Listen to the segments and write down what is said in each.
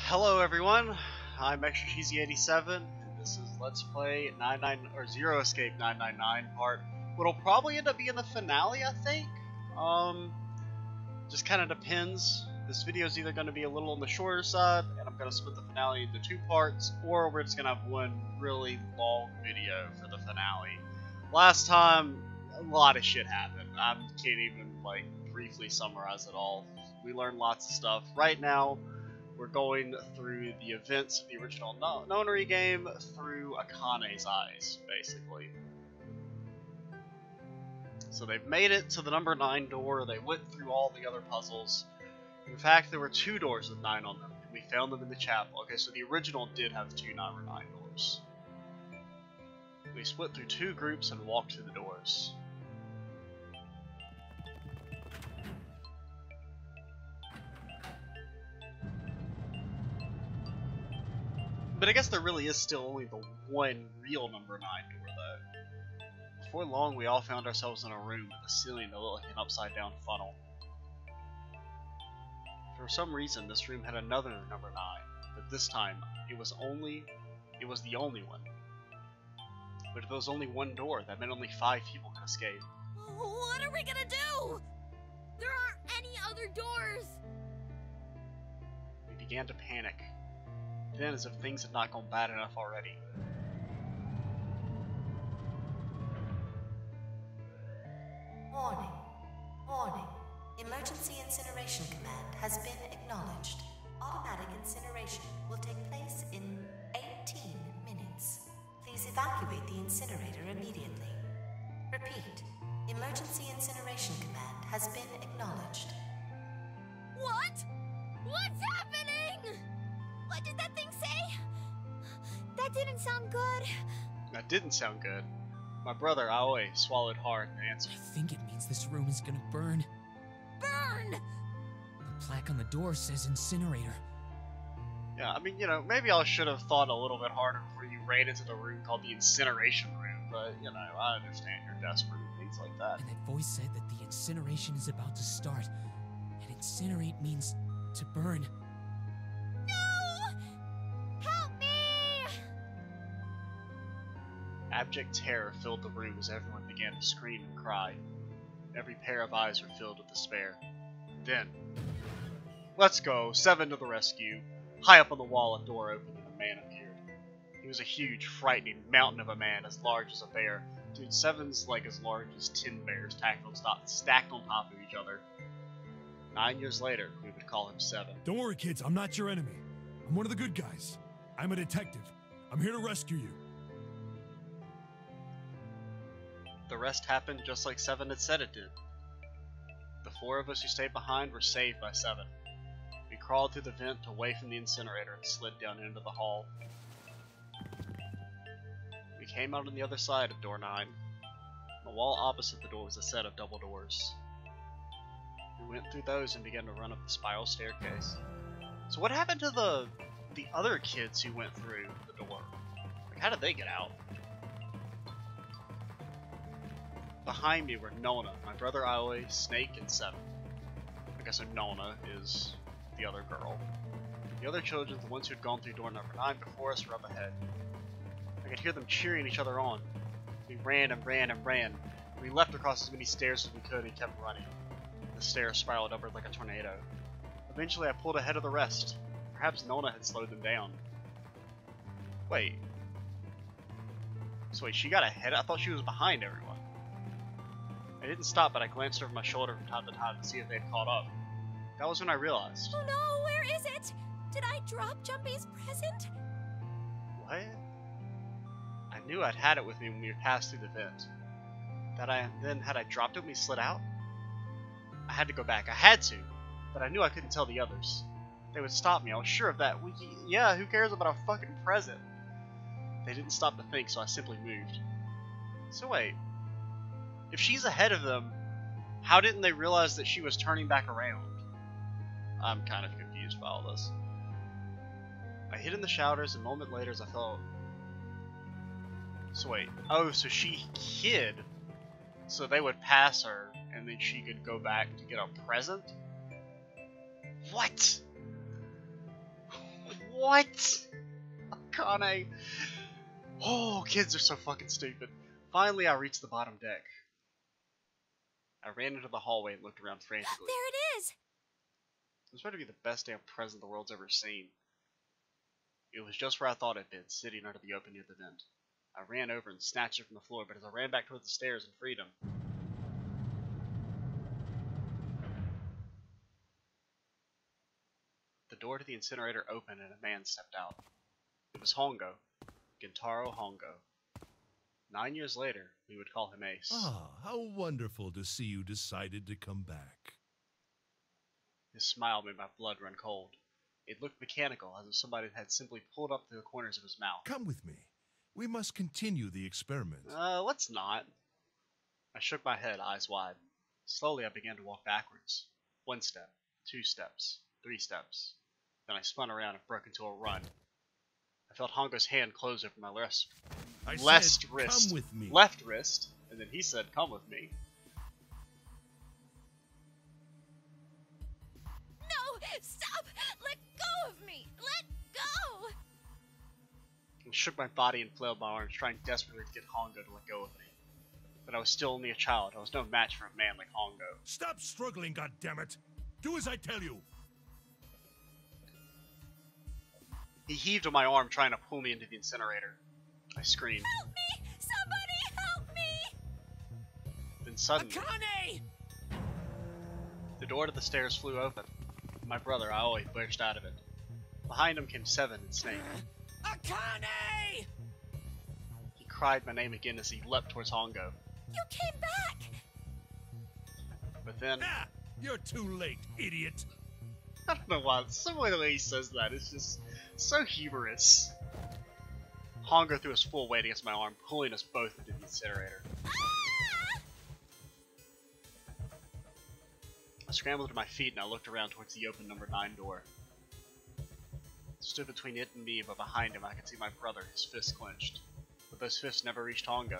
Hello everyone, I'm Extra Cheesy 87, and this is Let's Play 99 or Zero Escape 999 part. What'll probably end up being the finale, I think. Just kind of depends. This video is either going to be a little on the shorter side, and I'm going to split the finale into two parts, or we're just going to have one really long video for the finale. Last time, a lot of shit happened. I can't even briefly summarize it all. We learned lots of stuff. Right now, we're going through the events of the original Nonary game through Akane's eyes, basically. So they've made it to the number 9 door, they went through all the other puzzles. In fact, there were 2 doors with 9 on them, and we found them in the chapel. Okay, so the original did have 2 number 9 doors. We split through 2 groups and walked through the doors. But I guess there really is still only the one real number 9 door, though. Before long, we all found ourselves in a room with a ceiling that looked like an upside-down funnel. For some reason, this room had another number 9, but this time, it was the only one. But if there was only one door, that meant only 5 people could escape. What are we gonna do? There aren't any other doors! We began to panic. Then, as if things had not gone bad enough already. Warning. Warning. Emergency incineration command has been acknowledged. Automatic incineration will take place in 18 minutes. Please evacuate the incinerator immediately. Repeat. Emergency incineration command has been acknowledged. What? What's happening? What did that thing say? That didn't sound good. That didn't sound good. My brother, Aoi, swallowed hard and answered. I think it means this room is gonna burn. Burn! The plaque on the door says incinerator. Yeah, I mean, maybe I should have thought a little bit harder before you ran into the room called the incineration room, but, I understand you're desperate and things like that. And that voice said that the incineration is about to start. And incinerate means to burn. Abject terror filled the room as everyone began to scream and cry. Every pair of eyes were filled with despair. Then, let's go, 7 to the rescue. High up on the wall, a door opened and a man appeared. He was a huge, frightening mountain of a man, as large as a bear. Dude, 7's like as large as 10 bears stacked on top of each other. 9 years later, we would call him 7. Don't worry, kids, I'm not your enemy. I'm one of the good guys. I'm a detective. I'm here to rescue you. The rest happened just like 7 had said it did. The 4 of us who stayed behind were saved by 7. We crawled through the vent away from the incinerator and slid down into the hall. We came out on the other side of door 9. On the wall opposite the door was a set of double doors. We went through those and began to run up the spiral staircase. So what happened to the other kids who went through the door? How did they get out? Behind me were Nona, my brother Aoi, Snake, and 7. I guess Nona is the other girl. The other children, the ones who had gone through door number 9 before us, were up ahead. I could hear them cheering each other on. We ran and ran and ran. We leapt across as many stairs as we could and kept running. The stairs spiraled upward like a tornado. Eventually I pulled ahead of the rest. Perhaps Nona had slowed them down. Wait. So wait, she got ahead? I thought she was behind everyone. I didn't stop, but I glanced over my shoulder from time to time to see if they had caught up. That was when I realized. Oh no, where is it? Did I drop Jumpy's present? What? I knew I'd had it with me when we passed through the vent. Then had I dropped it when we slid out? I had to go back. I had to, but I knew I couldn't tell the others. They would stop me. I was sure of that. Yeah, who cares about a fucking present? They didn't stop to think, so I simply moved. So wait. If she's ahead of them, how didn't they realize that she was turning back around? I'm kind of confused by all this. I hid in the showers, and a moment later as I felt... So wait, oh, so she hid, so they would pass her, and then she could go back to get a present? What? What? Akane. Oh, kids are so fucking stupid. Finally, I reached the bottom deck. I ran into the hallway and looked around frantically. There it is! This better be the best damn present the world's ever seen. It was just where I thought it'd been, sitting under the opening of the vent. I ran over and snatched it from the floor, but as I ran back towards the stairs and freedom, the door to the incinerator opened and a man stepped out. It was Hongo. Gentaro Hongo. 9 years later, we would call him Ace. Ah, how wonderful to see you decided to come back. His smile made my blood run cold. It looked mechanical, as if somebody had simply pulled up the corners of his mouth. Come with me. We must continue the experiment. Let's not. I shook my head, eyes wide. Slowly, I began to walk backwards. 1 step, 2 steps, 3 steps. Then I spun around and broke into a run. I felt Hongo's hand close over my wrist. I Left said, wrist. come with me. Left wrist. And then he said, come with me. No! Stop! Let go of me! Let go! I shook my body and flailed my arms, trying desperately to get Hongo to let go of me. But I was still only a child. I was no match for a man like Hongo. Stop struggling, goddammit! Do as I tell you! He heaved on my arm, trying to pull me into the incinerator. I screamed. Help me! Somebody help me! Then suddenly, Akane! the door to the stairs flew open. My brother, Aoi, burst out of it. Behind him came Seven and Snake. Akane! He cried my name again as he leapt towards Hongo. You came back! But then, Ah! You're too late, idiot! I don't know why, some way the way he says that is just so humorous. Hongo threw his full weight against my arm, pulling us both into the incinerator. Ah! I scrambled to my feet and I looked around towards the open number 9 door. I stood between it and me, but behind him I could see my brother, his fists clenched. But those fists never reached Hongo.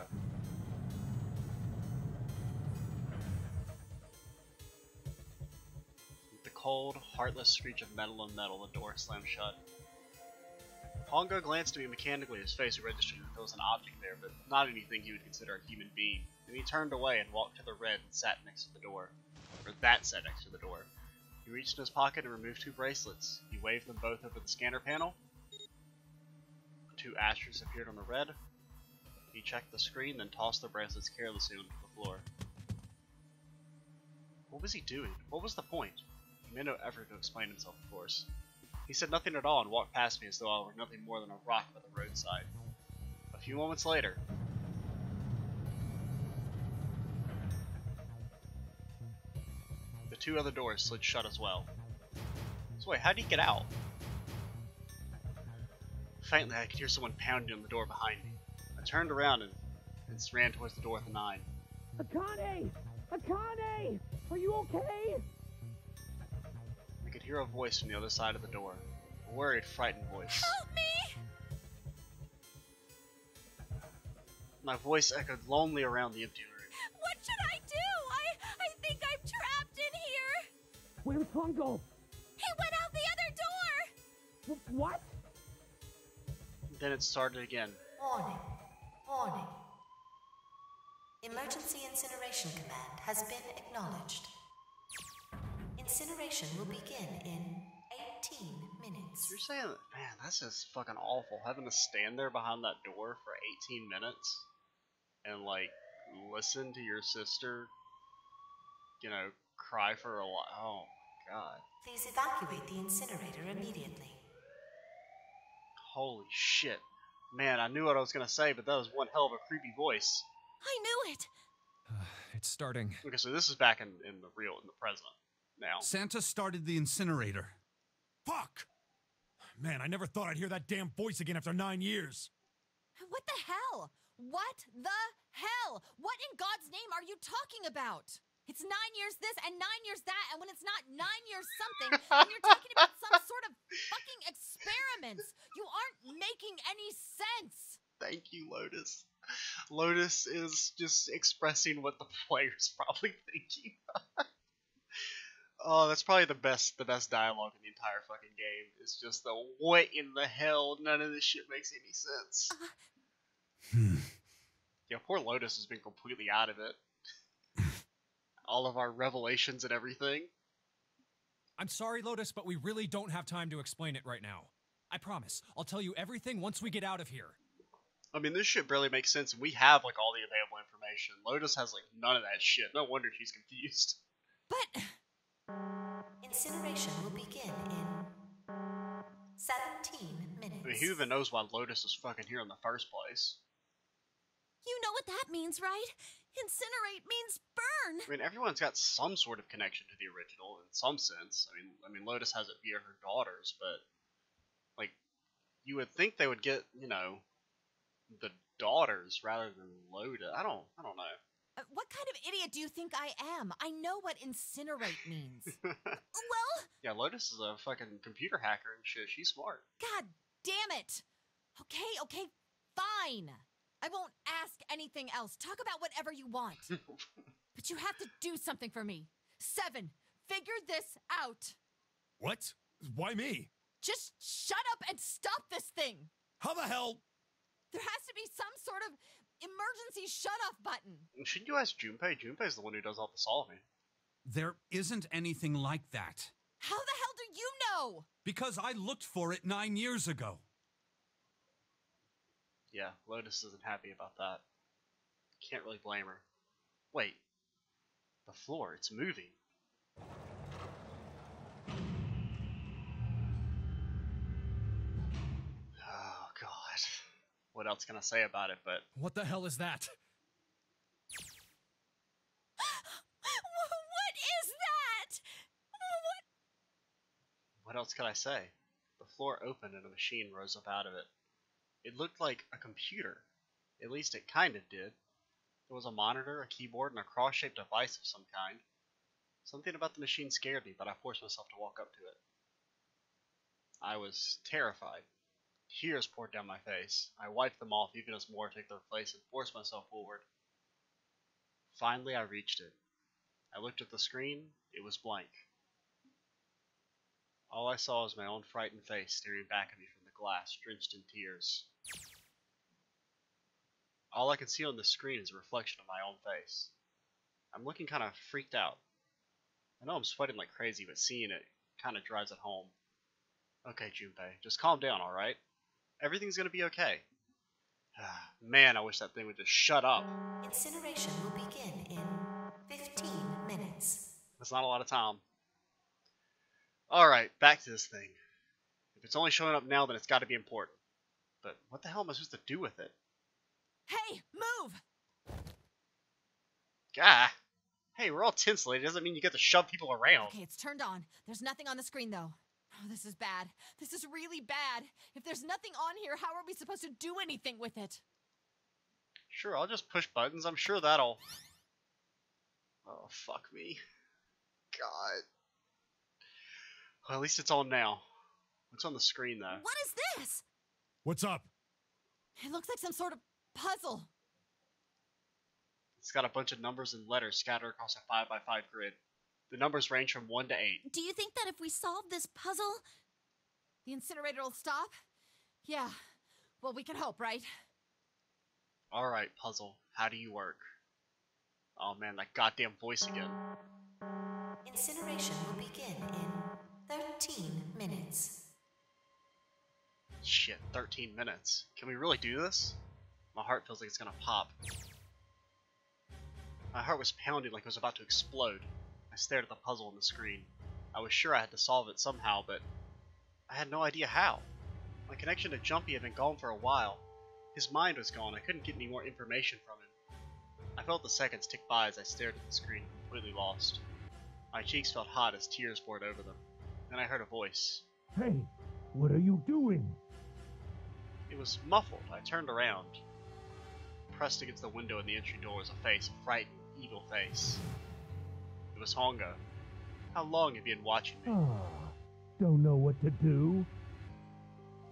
With the cold, heartless screech of metal on metal, the door slammed shut. Hongo glanced at me mechanically, his face registered that there was an object there, but not anything he would consider a human being. Then he turned away and walked to the red and sat next to the door. Or that sat next to the door. He reached in his pocket and removed 2 bracelets. He waved them both over the scanner panel. 2 asterisks appeared on the red. He checked the screen, then tossed the bracelets carelessly onto the floor. What was he doing? What was the point? He made no effort to explain himself, of course. He said nothing at all and walked past me as though I were nothing more than a rock by the roadside. A few moments later, the 2 other doors slid shut as well. So wait, how'd he get out? Faintly, I could hear someone pounding on the door behind me. I turned around and ran towards the door at the 9. Akane! Akane! Are you okay? I could hear a voice from the other side of the door. A worried, frightened voice. Help me! My voice echoed lonely around the empty room. What should I do? I think I'm trapped in here! Where's Hongo? He went out the other door! What? Then it started again. Warning. Warning. Emergency Incineration Command has been acknowledged. Incineration will begin in 18 minutes. You're saying, man, that's just fucking awful. Having to stand there behind that door for 18 minutes and, like, listen to your sister, you know, cry for a while. Oh, God. Please evacuate the incinerator immediately. Holy shit. Man, I knew what I was going to say, but that was one hell of a creepy voice. I knew it! It's starting. Okay, so this is back in the present now. Santa started the incinerator. Fuck! Man, I never thought I'd hear that damn voice again after 9 years. What the hell? What the hell? What in God's name are you talking about? It's 9 years this and 9 years that, and when it's not 9 years something, and you're talking about some sort of fucking experiments. You aren't making any sense. Thank you, Lotus. Lotus is just expressing what the player's probably thinking. Oh, that's probably the best dialogue in the entire fucking game. It's just the what in the hell? None of this shit makes any sense. Yeah, poor Lotus has been completely out of it. All of our revelations and everything. I'm sorry, Lotus, but we really don't have time to explain it right now. I promise. I'll tell you everything once we get out of here. I mean, this shit barely makes sense, and we have like all the available information. Lotus has like none of that shit. No wonder she's confused. But Incineration will begin in 17 minutes. I mean, who even knows why Lotus is fucking here in the first place? you know what that means, right? Incinerate means burn. I mean, everyone's got some sort of connection to the original in some sense. I mean, Lotus has it via her daughters, but like, you would think they would get, you know, the daughters rather than Lotus. I don't know. What kind of idiot do you think I am? I know what incinerate means. Well, Yeah, Lotus is a fucking computer hacker and shit. She's smart. God damn it. Okay, fine. I won't ask anything else. Talk about whatever you want. But you have to do something for me. 7, figure this out. What? Why me? Just shut up and stop this thing. How the hell? There has to be some sort of emergency shut-off button. Shouldn't you ask Junpei? Junpei's the one who does all the solving. There isn't anything like that. How the hell do you know? Because I looked for it 9 years ago. Yeah, Lotus isn't happy about that. Can't really blame her. Wait. The floor, it's moving. Oh, God. What else can I say about it, but... What the hell is that? What is that? What else could I say? The floor opened and a machine rose up out of it. It looked like a computer. At least it kind of did. There was a monitor, a keyboard, and a cross-shaped device of some kind. Something about the machine scared me, but I forced myself to walk up to it. I was terrified. Tears poured down my face. I wiped them off even as more took their place and forced myself forward. Finally, I reached it. I looked at the screen. It was blank. All I saw was my own frightened face staring back at me from the glass, drenched in tears. All I can see on the screen is a reflection of my own face. I'm looking kind of freaked out. I know I'm sweating like crazy, but seeing it kind of drives it home. Okay, Junpei, just calm down, alright? Everything's gonna be okay. Man, I wish that thing would just shut up. Incineration will begin in 15 minutes. That's not a lot of time. Alright, back to this thing. If it's only showing up now, then it's gotta be important. But what the hell am I supposed to do with it? Hey, move! Gah! Hey, we're all tinselly. It doesn't mean you get to shove people around. Okay, it's turned on. There's nothing on the screen, though. Oh, this is bad. This is really bad. If there's nothing on here, how are we supposed to do anything with it? Sure, I'll just push buttons. I'm sure that'll... Oh, fuck me. God. Well, at least it's on now. What's on the screen, though? What is this? What's up? It looks like some sort of puzzle. It's got a bunch of numbers and letters scattered across a 5x5 grid. The numbers range from 1 to 8. Do you think that if we solve this puzzle, the incinerator will stop? Yeah. Well, we can hope, right? Alright, puzzle. How do you work? Oh man, that goddamn voice again. Incineration will begin in 13 minutes. Shit, 13 minutes. Can we really do this? My heart feels like it's gonna pop. My heart was pounding like it was about to explode. I stared at the puzzle on the screen. I was sure I had to solve it somehow, but I had no idea how. My connection to Jumpy had been gone for a while. His mind was gone. I couldn't get any more information from him. I felt the seconds tick by as I stared at the screen, completely lost. My cheeks felt hot as tears poured over them. Then I heard a voice. Hey, what are you doing? It was muffled. I turned around. Pressed against the window in the entry door was a face, a frightened, evil face. It was Hongo. How long have you been watching me? Don't know what to do?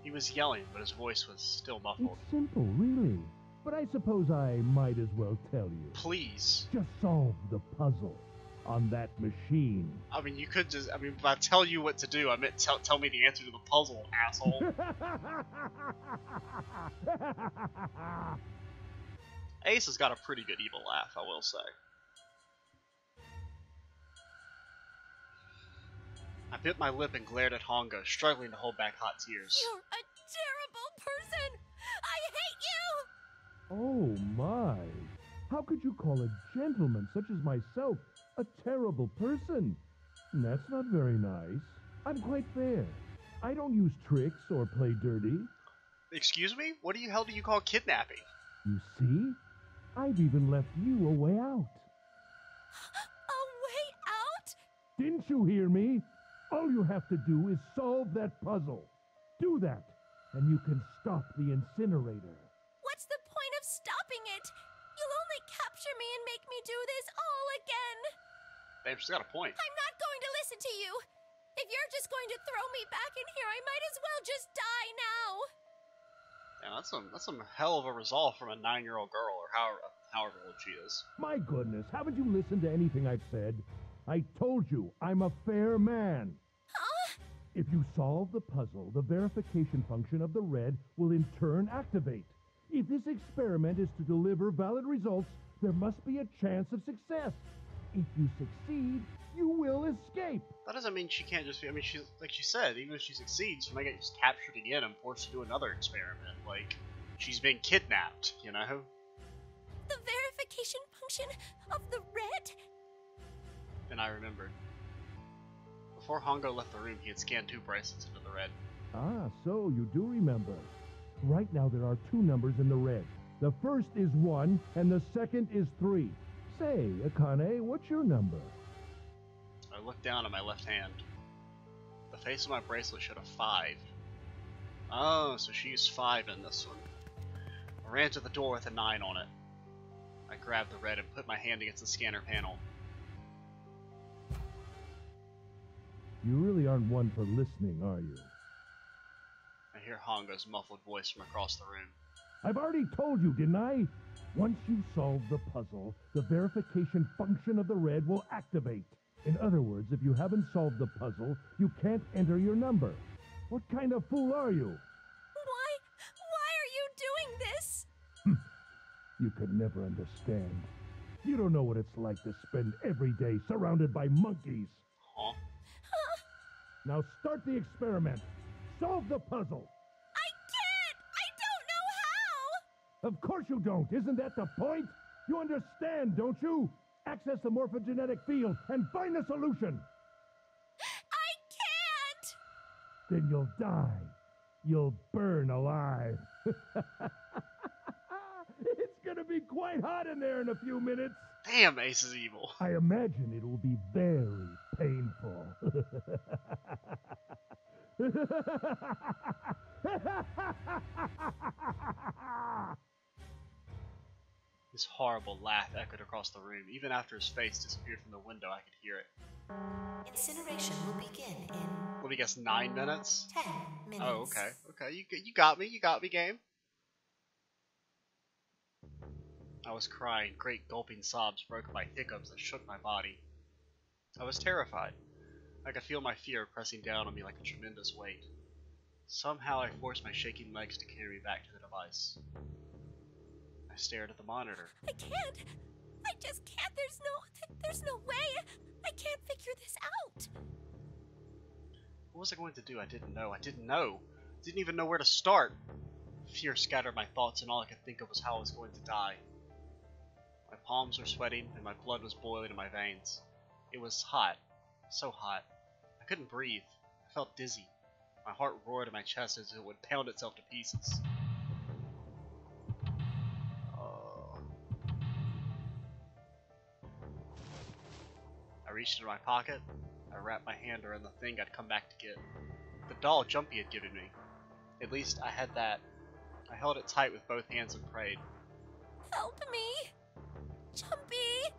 He was yelling, but his voice was still muffled. It's simple, really. But I suppose I might as well tell you. Please. Just solve the puzzle. on that machine. I mean, you could just, I mean, if I tell you what to do, I meant tell me the answer to the puzzle, asshole. Ace has got a pretty good evil laugh, I will say. I bit my lip and glared at Hongo, struggling to hold back hot tears. You're a terrible person! I hate you! Oh my! How could you call a gentleman such as myself a terrible person? That's not very nice. I'm quite fair. I don't use tricks or play dirty. Excuse me? What the hell do you call kidnapping? You see? I've even left you a way out. A way out? Didn't you hear me? All you have to do is solve that puzzle. Do that, and you can stop the incinerator. What's the point of stopping it? You'll only capture me and make me do this all again. Babe, she's got a point. I'm not going to listen to you. If you're just going to throw me back in here, I might as well just die now. Yeah, that's some hell of a resolve from a 9-year-old girl, or however old she is. My goodness, haven't you listened to anything I've said? I told you, I'm a fair man. Huh? If you solve the puzzle, the verification function of the red will in turn activate. If this experiment is to deliver valid results, there must be a chance of success. If you succeed, you will escape. That doesn't mean she can't just be, I mean, she's, like she said, even if she succeeds, she might get just captured again and forced to do another experiment. Like, she's been kidnapped, you know? The verification function of the red? Then I remembered. Before Hongo left the room, he had scanned 2 bracelets into the red. Ah, so you do remember. Right now there are 2 numbers in the red. The first is 1, and the second is 3. Say, Akane, what's your number? I looked down at my left hand. The face of my bracelet showed a 5. Oh, so she used 5 in this one. I ran to the door with a 9 on it. I grabbed the red and put my hand against the scanner panel. You really aren't one for listening, are you? I hear Hongo's muffled voice from across the room. I've already told you, didn't I? Once you solve the puzzle, the verification function of the red will activate. In other words, if you haven't solved the puzzle, you can't enter your number. What kind of fool are you? Why are you doing this? You could never understand. You don't know what it's like to spend every day surrounded by monkeys. Huh? Now start the experiment. Solve the puzzle. I can't! I don't know how! Of course you don't. Isn't that the point? You understand, don't you? Access the morphogenetic field and find the solution. I can't! Then you'll die. You'll burn alive. It's gonna be quite hot in there in a few minutes. Damn, Ace is evil. I imagine it will be very painful. His horrible laugh echoed across the room. Even after his face disappeared from the window, I could hear it. Incineration will begin in Let me guess, 9 minutes? 10 minutes. Oh, okay. Okay, you got me. You got me, game. I was crying. Great gulping sobs broke by hiccups that shook my body. I was terrified. I could feel my fear pressing down on me like a tremendous weight. Somehow I forced my shaking legs to carry me back to the device. I stared at the monitor. I can't. I just can't. There's no way. I can't figure this out. What was I going to do? I didn't know. I didn't even know where to start. Fear scattered my thoughts, and all I could think of was how I was going to die. My palms were sweating, and my blood was boiling in my veins. It was hot. So hot. I couldn't breathe. I felt dizzy. My heart roared in my chest as if it would pound itself to pieces. I reached into my pocket. I wrapped my hand around the thing I'd come back to get. The doll Jumpy had given me. At least I had that. I held it tight with both hands and prayed. Help me. Jumpy.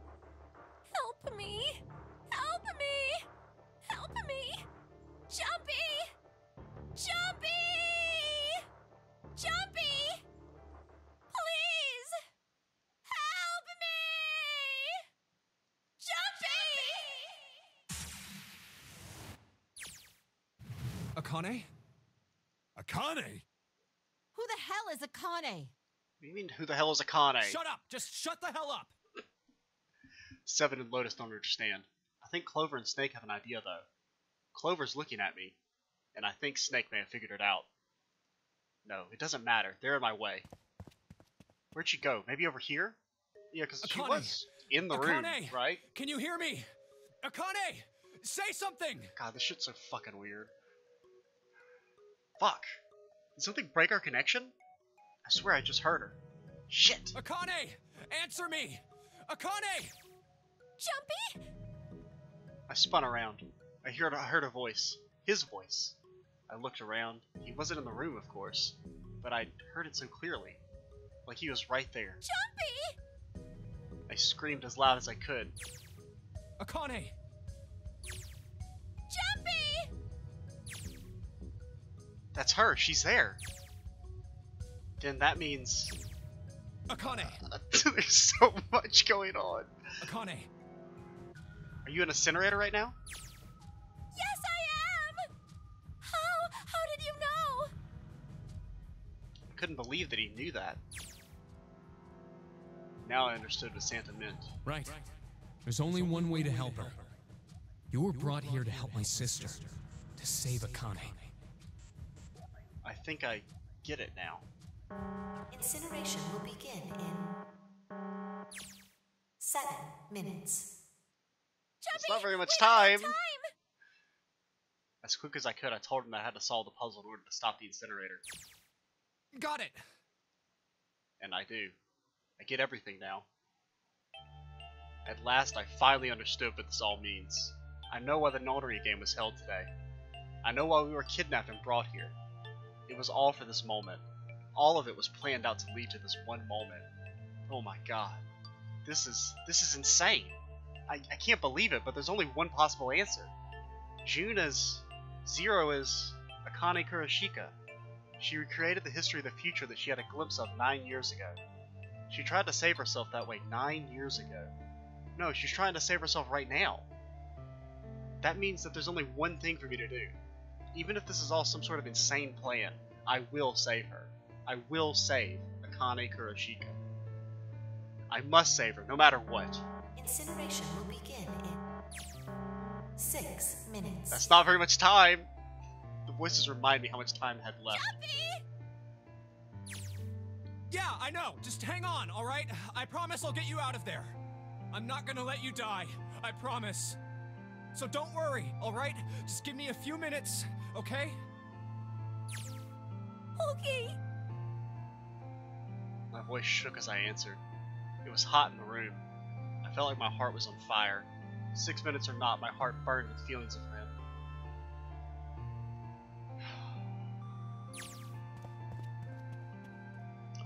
Help me. Help me. Help me. Jumpy. Jumpy. Jumpy. Please. Help me. Jumpy. Akane? Akane? Who the hell is Akane? What do you mean, who the hell is Akane? Shut up! Just shut the hell up! Seven and Lotus don't understand. I think Clover and Snake have an idea, though. Clover's looking at me, and I think Snake may have figured it out. No, it doesn't matter. They're in my way. Where'd she go? Maybe over here? Yeah, because she was in the room, right? Can you hear me? Akane! Say something! God, this shit's so fucking weird. Fuck. Did something break our connection? I swear I just heard her. Shit! Akane! Answer me! Akane! Jumpy? I spun around. I heard a voice. His voice. I looked around. He wasn't in the room, of course, but I heard it so clearly. Like he was right there. Jumpy! I screamed as loud as I could. Akane! Jumpy! That's her. She's there. Then that means... Akane! There's so much going on. Akane! Are you an incinerator right now? Yes, I am! How did you know? I couldn't believe that he knew that. Now I understood what Santa meant. Right. There's only one way to help her. You were brought here to help my sister, to save Akane. I think I get it now. Incineration will begin in 7 minutes. Jumpy! It's not very much we don't have time. As quick as I could, I told him that I had to solve the puzzle in order to stop the incinerator. Got it! And I do. I get everything now. At last, I finally understood what this all means. I know why the Nonary Game was held today. I know why we were kidnapped and brought here. It was all for this moment. All of it was planned out to lead to this one moment. Oh my god. This is insane. I can't believe it, but there's only one possible answer. June is... Zero is Akane Kurashika. She recreated the history of the future that she had a glimpse of 9 years ago. She tried to save herself that way 9 years ago. No, she's trying to save herself right now. That means that there's only one thing for me to do. Even if this is all some sort of insane plan, I will save her. I will save Akane Kurashika. I must save her, no matter what. Incineration will begin in 6 minutes. That's not very much time. The voices remind me how much time I had left. Yeah, I know. Just hang on, alright? I promise I'll get you out of there. I'm not gonna let you die. I promise. So don't worry, alright? Just give me a few minutes, okay? Okay. My voice shook as I answered. It was hot in the room. I felt like my heart was on fire. 6 minutes or not, my heart burned with feelings of him.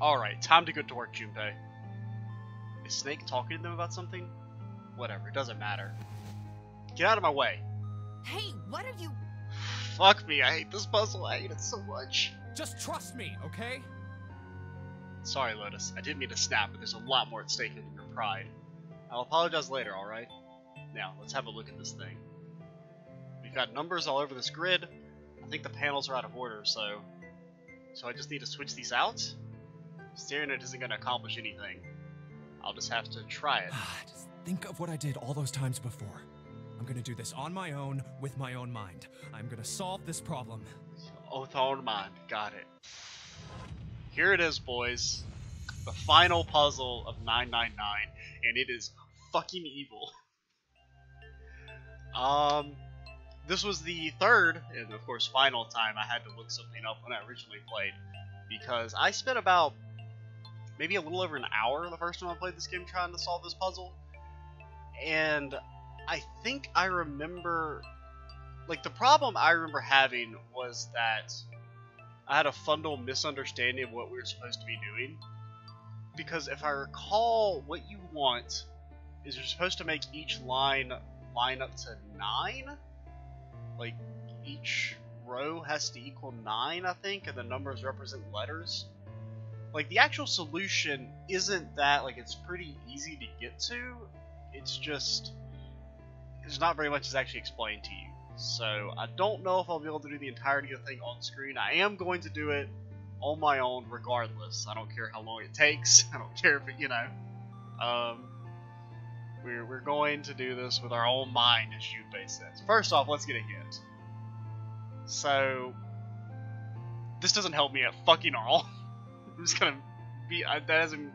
Alright, time to go to work, Junpei. Is Snake talking to them about something? Whatever, it doesn't matter. Get out of my way. Hey, what are you... Fuck me, I hate this puzzle, I hate it so much. Just trust me, okay? Sorry, Lotus, I didn't mean to snap, but there's a lot more at stake than your pride. I'll apologize later, alright? Now, let's have a look at this thing. We've got numbers all over this grid. I think the panels are out of order, so I just need to switch these out? Staring at it isn't going to accomplish anything. I'll just have to try it. Just think of what I did all those times before. I'm gonna do this on my own, with my own mind. I'm gonna solve this problem. With own mind, got it. Here it is, boys. The final puzzle of 999, and it is fucking evil. This was the third, and of course final time I had to look something up when I originally played. Because I spent about maybe a little over an hour the first time I played this game trying to solve this puzzle. And I think I remember, like, the problem I remember having was that I had a fundamental misunderstanding of what we were supposed to be doing. Because if I recall, what you want is you're supposed to make each line up to 9. Like, each row has to equal 9, I think, and the numbers represent letters. Like, the actual solution isn't that, like, it's pretty easy to get to. It's just, there's not very much that's actually explained to you. So I don't know if I'll be able to do the entirety of the thing on screen. I am going to do it on my own regardless. I don't care how long it takes. I don't care if it, you know. We're going to do this with our own mind, as Junpei says. First off, let's get a hint. So, this doesn't help me at fucking all. I'm just gonna be,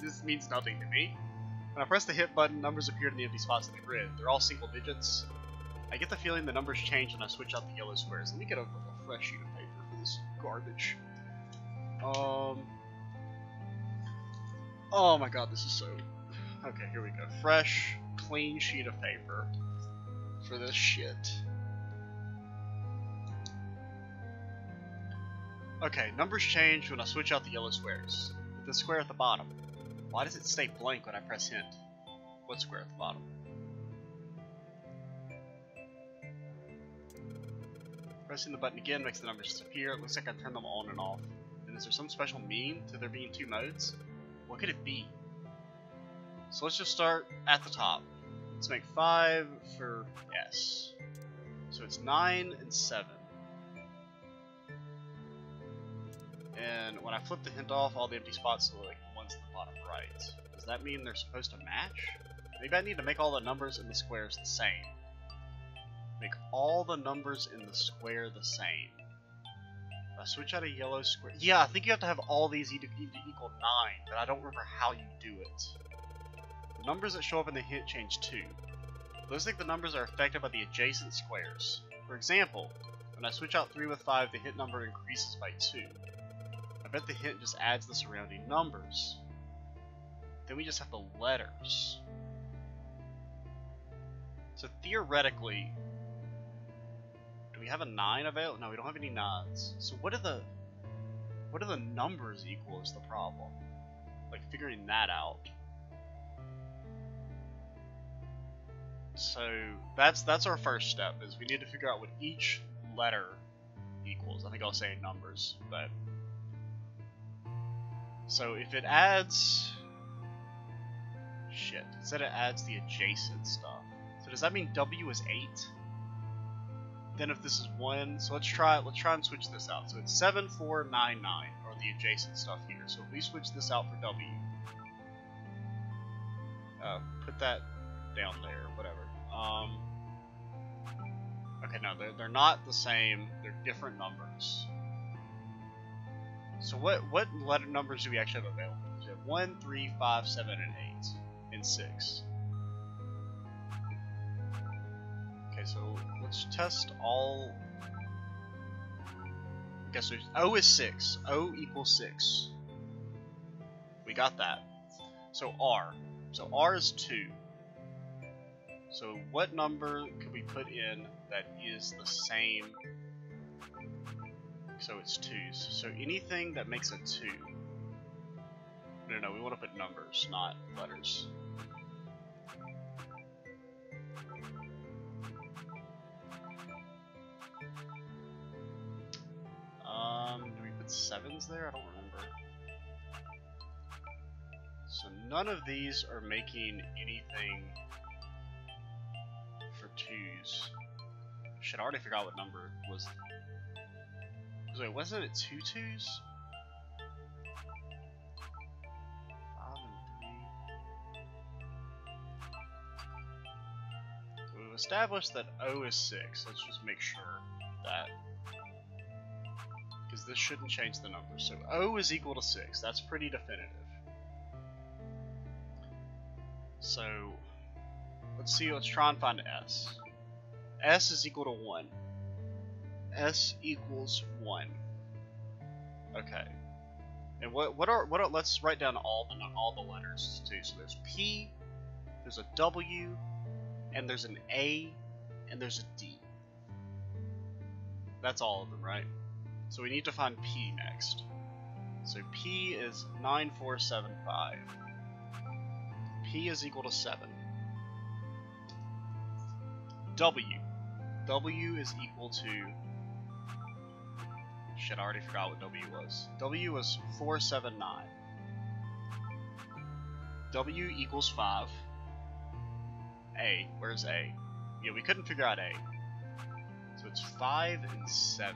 this means nothing to me. When I press the hit button, numbers appear in the empty spots in the grid. They're all single digits. I get the feeling the numbers change when I switch out the yellow squares. Let me get a fresh sheet of paper for this garbage. Oh my god, this is so... Okay, here we go. Fresh, clean sheet of paper for this shit. Okay, numbers change when I switch out the yellow squares. The square at the bottom. Why does it stay blank when I press hint? What square at the bottom? Pressing the button again makes the numbers disappear. It looks like I turned them on and off. And is there some special mean to there being two modes? What could it be? So let's just start at the top. Let's make 5 for S. So it's 9 and 7. And when I flip the hint off, all the empty spots are like the ones at the bottom right. Does that mean they're supposed to match? Maybe I need to make all the numbers in the squares the same. Make all the numbers in the square the same. If I switch out a yellow square... Yeah, I think you have to have all these equal 9, but I don't remember how you do it. The numbers that show up in the hint change too. It looks like the numbers are affected by the adjacent squares. For example, when I switch out 3 with 5, the hint number increases by 2. I bet the hint just adds the surrounding numbers. Then we just have the letters. So theoretically, do we have a 9 available? No, we don't have any 9s. So what do the numbers equal is the problem. Like figuring that out. So that's our first step, is we need to figure out what each letter equals. I think I'll say numbers, but so if it adds shit, it said it adds the adjacent stuff. So does that mean W is 8? Then if this is 1, so let's try and switch this out. So it's 7, 4, 9, 9 are the adjacent stuff here. So if we switch this out for W, put that down there, whatever. Okay, no, they're not the same. They're different numbers. So what letter numbers do we actually have available? We have 1, 3, 5, 7, and 8, and 6. Okay, so let's test all. Okay, so O is 6. O equals 6. We got that. So R. So R is 2. So what number could we put in that is the same? So it's 2s. So anything that makes a 2. No, we want to put numbers, not letters. Do we put 7s there? I don't remember. So none of these are making anything for 2s. Shit, I already forgot what number was. Wait, wasn't it 2 2s? 5 and 3. So we've established that O is 6. Let's just make sure that, because this shouldn't change the number. So O is equal to 6. That's pretty definitive. So let's try and find S. S is equal to 1. S equals 1. Okay. And what are let's write down all the letters too. So there's P, there's a W, and there's an A, and there's a D. That's all of them, right? So we need to find P next. So P is 9475. P is equal to 7. W is equal to... Shit, I already forgot what W was. W was 479. W equals 5. A, where's A? Yeah, we couldn't figure out A. So it's 5 and 7.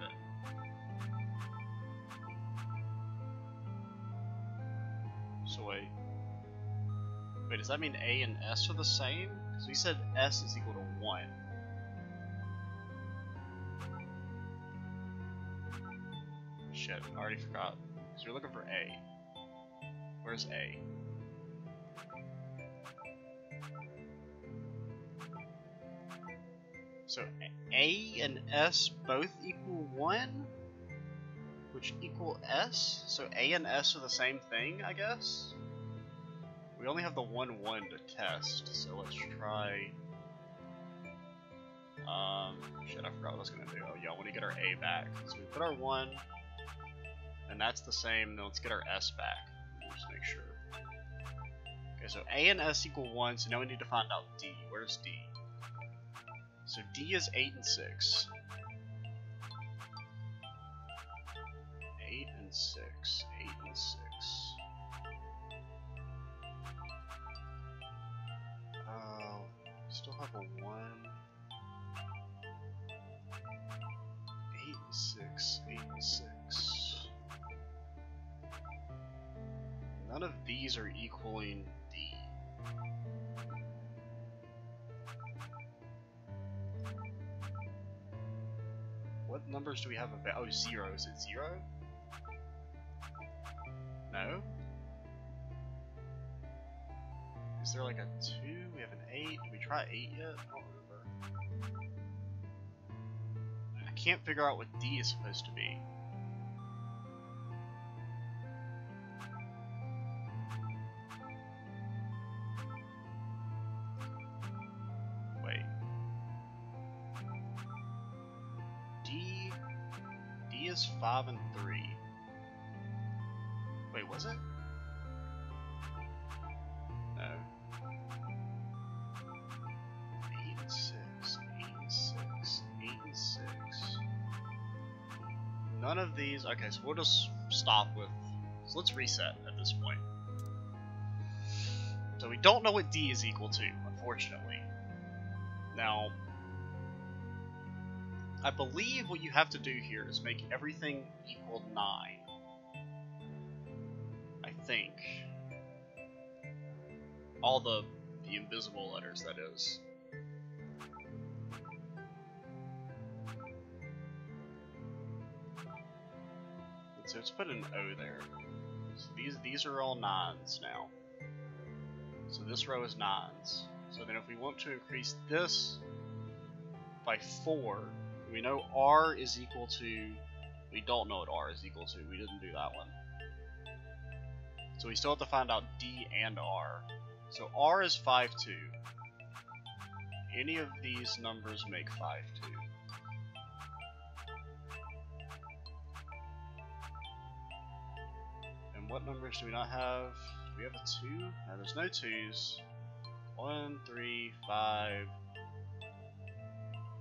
So wait, does that mean A and S are the same? Because we said S is equal to 1. Shit, I already forgot. So you're looking for A. Where's A? So A and S both equal 1? Which equal S? So A and S are the same thing, I guess? We only have the 1, 1 to test, so let's try... shit, I forgot what I was gonna do. Oh yeah, I want to get our A back. So we put our 1, and that's the same, then let's get our S back. Just make sure. Okay, so A and S equal 1, so now we need to find out D. Where's D? So D is 8 and 6. 8 and 6. 8 and 6. Still have a 1. 8 and 6. 8 and 6. None of these are equaling D. What numbers do we have available? Oh, 0. Is it 0? No? Is there like a 2? We have an 8. Did we try 8 yet? I don't remember. I can't figure out what D is supposed to be. Wait. D is 5 and 3. Wait, was it? No. 8 and 6, 8 and 6, 8 and 6. None of these. Okay, so we'll just stop with. So let's reset at this point. So we don't know what D is equal to, unfortunately. Now, I believe what you have to do here is make everything equal 9. I think. All the invisible letters, that is. So let's put an O there. So these are all 9s now. So this row is 9s. So then if we want to increase this by 4, we know R is equal to... We don't know what R is equal to. We didn't do that one. So we still have to find out D and R. So R is 5, 2. Any of these numbers make 5, 2. And what numbers do we not have? Do we have a 2? No, there's no 2s. 1, 3, 5,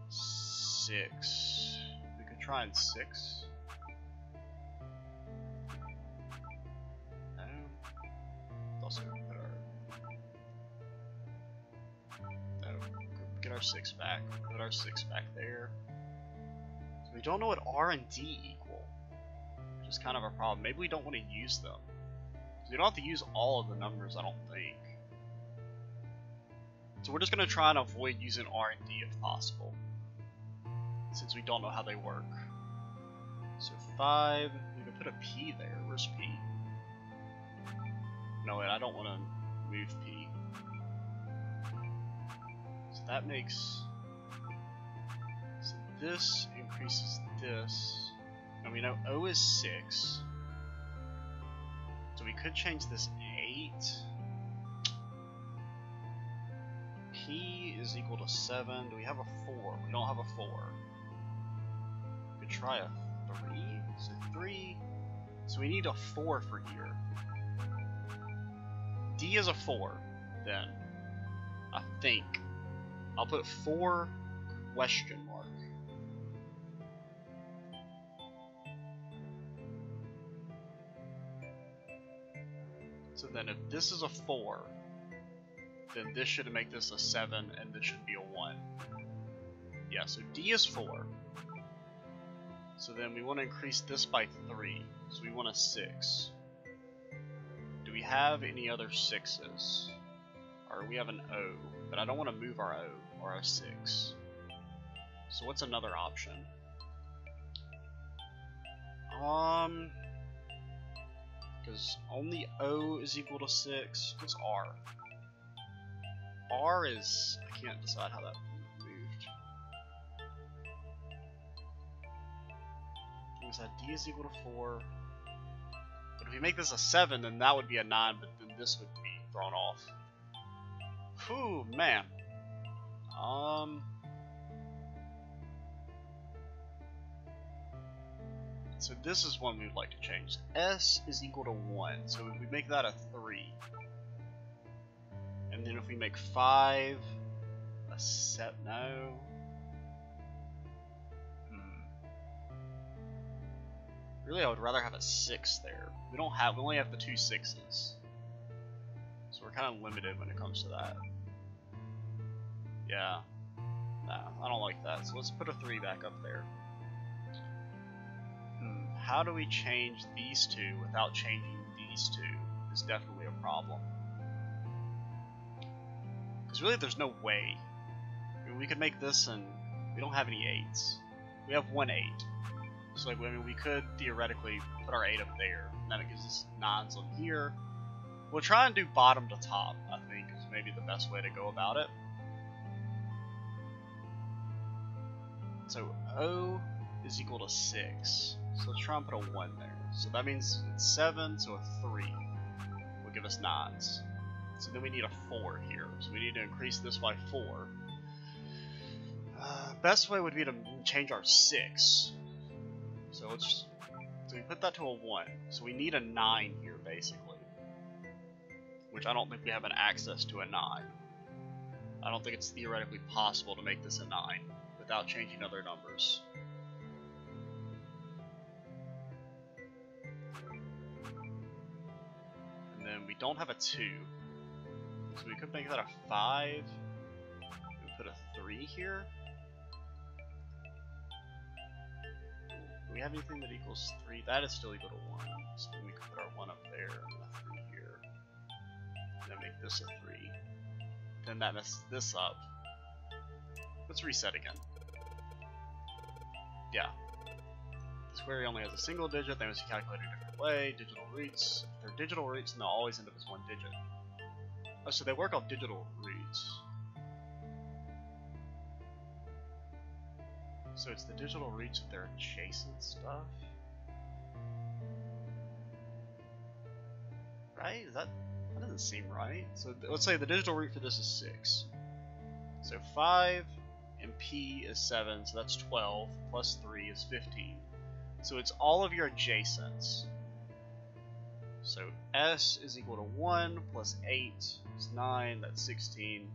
6. We could try in 6. No. Also put our... No. Get our 6 back. Put our 6 back there. So we don't know what R and D equal. Which is kind of a problem. Maybe we don't want to use them. We don't have to use all of the numbers, I don't think. So we're just going to try and avoid using R and D if possible, since we don't know how they work. So 5, we can put a P there. Where's P? No, wait, I don't want to move P. So that makes... So this increases this. And we know O is 6. So we could change this 8. P is equal to 7. Do we have a 4? We don't have a 4. We could try a 3. So 3. So we need a 4 for here. D is a 4, then. I think. I'll put 4 question mark. So then if this is a 4, then this should make this a 7, and this should be a 1. Yeah, so D is 4. So then we want to increase this by 3. So we want a 6. Do we have any other 6s? Or we have an O, but I don't want to move our O or a 6. So what's another option? Because only O is equal to 6. What's R? R is, I can't decide how that moved. Is that D is equal to 4? But if we make this a 7, then that would be a 9, but then this would be thrown off. Whew, man. So this is one we'd like to change. S is equal to 1, so if we make that a 3. And then if we make 5 a set, no. Really, I would rather have a 6 there. We only have the 2 6s. So we're kind of limited when it comes to that. Yeah. No, I don't like that. So let's put a 3 back up there. How do we change these two without changing these two is definitely a problem. Because really there's no way. I mean, we could make this and we don't have any 8s. We have 1 8. So like, I mean, we could theoretically put our 8 up there, and then it gives us 9s on here. We'll try and do bottom to top, I think, is maybe the best way to go about it. So O is equal to 6. So let's try and put a 1 there. So that means it's 7, so a 3 will give us 9s. So then we need a 4 here. So we need to increase this by 4. Best way would be to change our 6. So we put that to a 1. So we need a 9 here, basically. Which I don't think we have an access to a 9. I don't think it's theoretically possible to make this a 9 without changing other numbers. And then we don't have a 2. So we could make that a 5. We put a 3 here. Do we have anything that equals 3? That is still equal to 1. So then we could put our 1 up there and a 3 here. And then make this a 3. Then that messes this up. Let's reset again. Yeah. This query only has a single digit, they must be calculated a different way. Digital roots. If they're digital roots, then they'll always end up as 1 digit. Oh, so they work off digital roots. So it's the digital roots of their adjacent stuff? Right? That doesn't seem right. So let's say the digital root for this is 6. So 5 and P is 7, so that's 12, plus 3 is 15. So it's all of your adjacents. So S is equal to 1 plus 8 is 9, that's 16.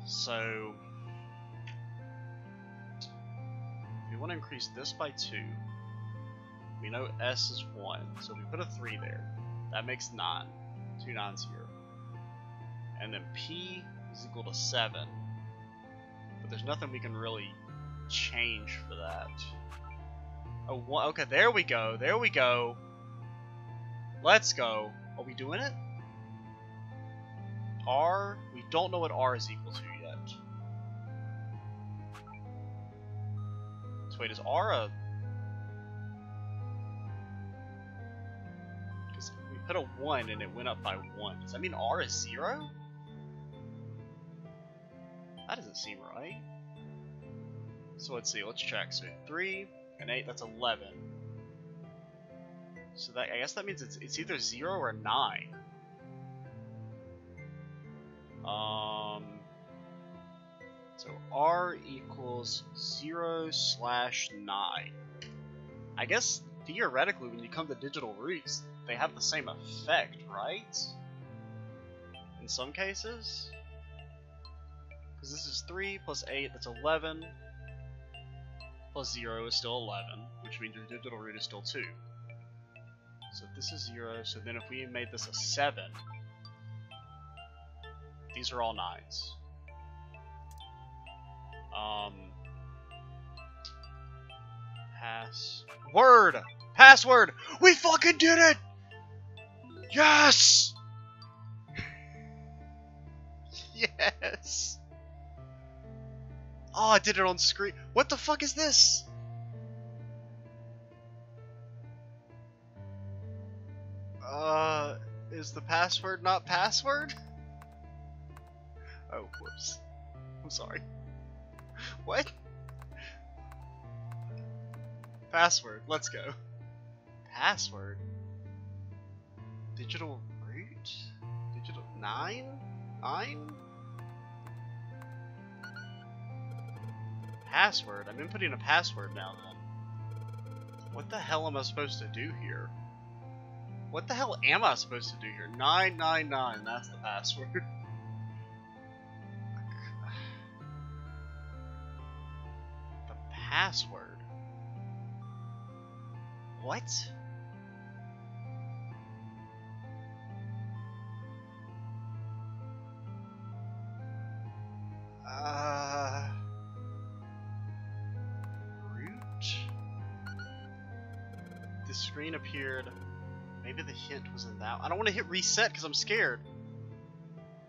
So if we want to increase this by 2, we know S is 1, so if we put a 3 there, that makes 9. 2 9s here. And then P is equal to 7. But there's nothing we can really change for that. Oh, okay, there we go, there we go. Let's go. Are we doing it? R? We don't know what R is equal to yet. So wait, is R a... Because we put a 1 and it went up by 1. Does that mean R is 0? That doesn't seem right. So let's see, let's check. So 3 and 8, that's 11. So that, I guess that means it's either 0 or 9. So R equals 0/9. I guess theoretically when you come to digital roots, they have the same effect, right? In some cases? Because this is 3 plus 8, that's 11. Plus 0 is still 11, which means your digital root is still 2. So if this is 0, so then if we made this a 7, these are all 9s. Password! Password! We fucking did it! Yes! Yes! Oh, I did it on screen. What the fuck is this? Is the password not password? Oh, whoops. I'm sorry. What? Password, let's go. Password? Digital root? Digital 9? 9? Password? I'm inputting a password now then. What the hell am I supposed to do here? What the hell am I supposed to do here? 999, that's the password. The password? What? Root? The screen appeared. Maybe the hint was in that. I don't want to hit reset because I'm scared.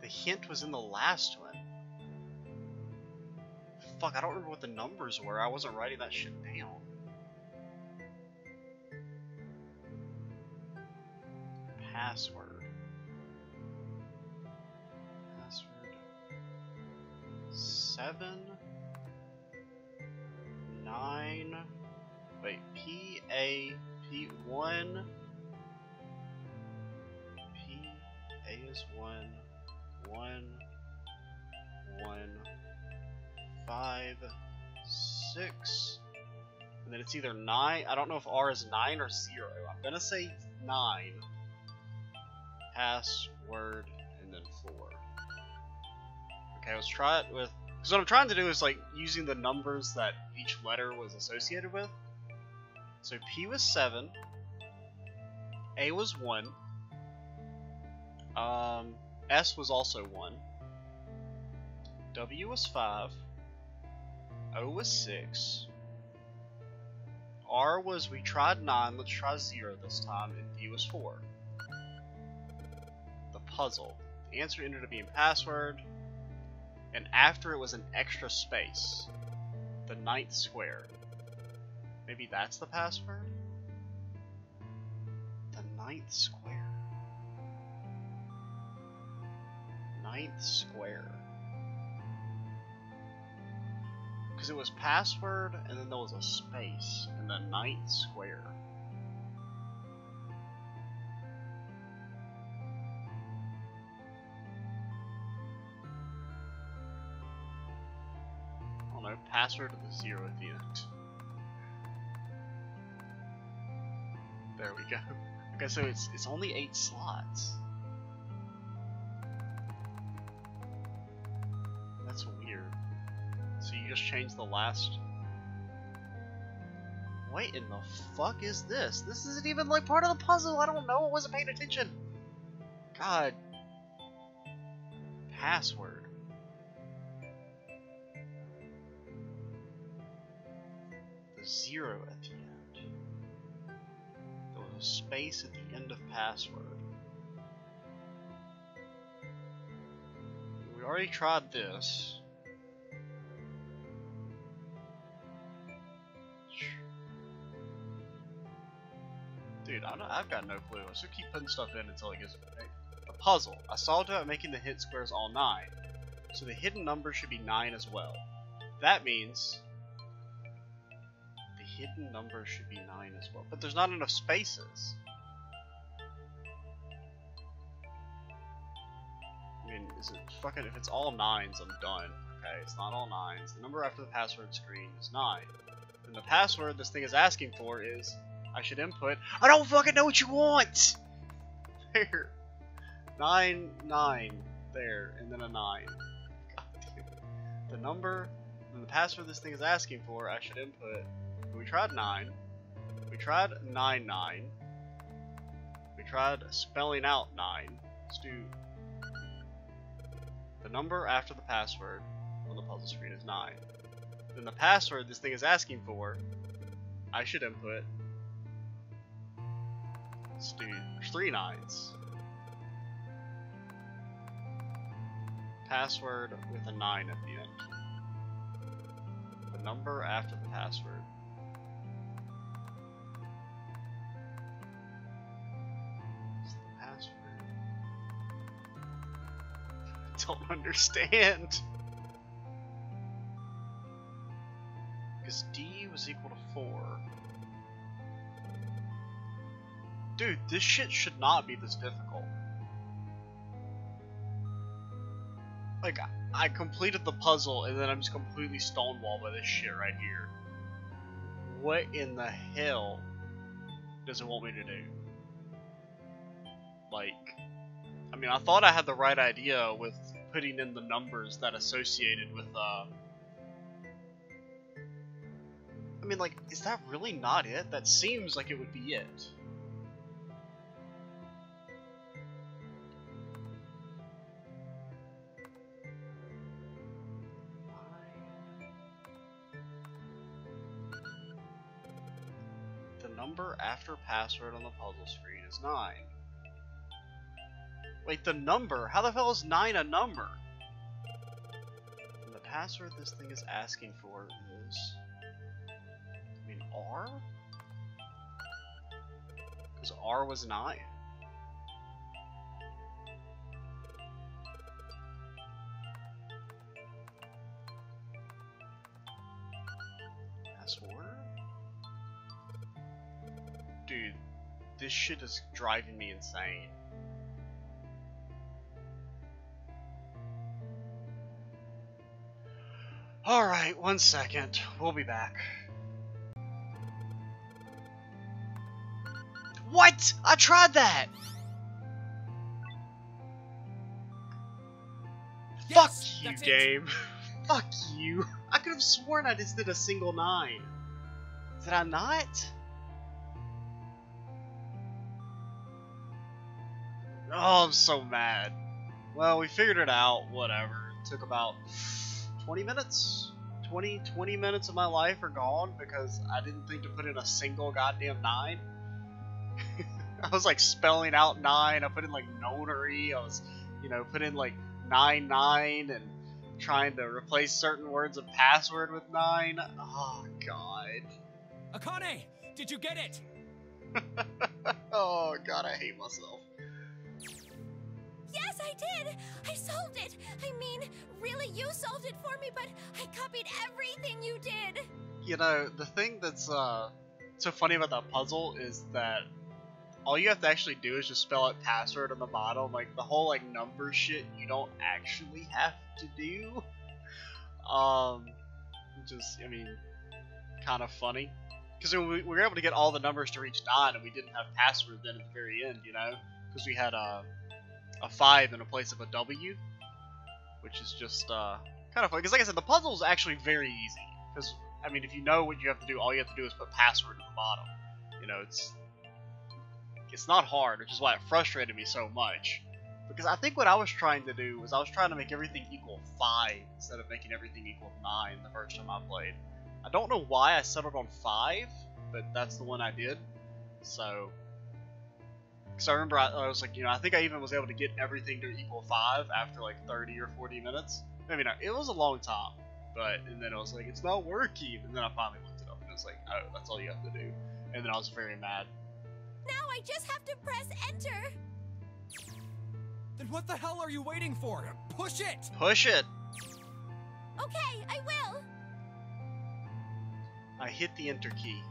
The hint was in the last one. Fuck, I don't remember what the numbers were. I wasn't writing that shit down. Password. Password. 7 9. Wait, P1. A is 1 1 1 5 6, and then it's either 9. I don't know if R is 9 or 0. I'm gonna say 9. Password and then 4. Okay, let's try it with. Because what I'm trying to do is like using the numbers that each letter was associated with. So P was 7. A was 1. S was also 1. W was 5. O was 6. R was, we tried 9, let's try 0 this time, and D was 4. The puzzle. The answer ended up being password, and after it was an extra space. The 9th square. Maybe that's the password? The 9th square. 9th square. Because it was password and then there was a space in the 9th square. I don't know, password with a 0 at the end. There we go. Okay, so it's only 8 slots. That's weird. So you just changed the last. What in the fuck is this? This isn't even like part of the puzzle. I don't know. I wasn't paying attention. God. Password. The 0 at the end. There was a space at the end of password. We already tried this. Dude, I've got no clue. Let's just keep putting stuff in until it gives it right. The puzzle. I solved it by making the hit squares all 9. So the hidden number should be 9 as well. That means the hidden number should be 9 as well. But there's not enough spaces. I mean, is it fucking, if it's all 9s, I'm done. Okay, it's not all 9s. The number after the password screen is 9. And the password this thing is asking for is, I should input, I don't fucking know what you want! There. 9, 9. There. And then a 9. God damn it. The number, and the password this thing is asking for, I should input. We tried 9. We tried 9, 9. We tried spelling out 9. Let's do. The number after the password on the puzzle screen is 9. Then the password this thing is asking for, I should input. Let's do 3 9s. Password with a 9 at the end. The number after the password. What's the password? I don't understand. Because D was equal to 4. Dude, this shit should not be this difficult. Like, I completed the puzzle and then I'm just completely stonewalled by this shit right here. What in the hell does it want me to do? Like, I mean, I thought I had the right idea with putting in the numbers that associated with, I mean, like, is that really not it? That seems like it would be it. Number after password on the puzzle screen is 9. Wait, the number? How the hell is 9 a number? And the password this thing is asking for is... I mean, R? Because R was 9. Password? Dude, this shit is driving me insane. Alright, 1 second. We'll be back. What? I tried that! Yes, Fuck you, that's it. game. Fuck you. I could have sworn I just did a single 9. Did I not? Oh, I'm so mad. Well, we figured it out, whatever. It took about 20 minutes? 20 minutes of my life are gone because I didn't think to put in a single goddamn 9. I was like spelling out 9, I put in like Nonary, I was, you know, put in like 99 and trying to replace certain words of password with 9. Oh, God. Akane, did you get it? Oh, God, I hate myself. Yes, I did! I solved it! I mean, really, you solved it for me, but I copied everything you did! You know, the thing that's so funny about that puzzle is that all you have to actually do is just spell out password on the bottom. Like, the whole, like, number shit you don't actually have to do. Which is, I mean, kind of funny. Because we were able to get all the numbers to reach 9, and we didn't have password then at the very end, you know? Because we had, a 5 in a place of a W, which is just kind of fun. Because like I said, the puzzle is actually very easy. Because I mean, if you know what you have to do, all you have to do is put password at the bottom. You know, it's not hard, which is why it frustrated me so much. Because I think what I was trying to do was I was trying to make everything equal 5 instead of making everything equal 9 the first time I played. I don't know why I settled on 5, but that's the one I did. So. Because I remember I was like, you know, I think I even was able to get everything to equal 5 after like 30 or 40 minutes. I mean, it was a long time, but, and then I was like, it's not working, and then I finally looked it up, and it was like, oh, that's all you have to do. And then I was very mad. Now I just have to press enter! Then what the hell are you waiting for? Push it! Push it! Okay, I will! I hit the enter key.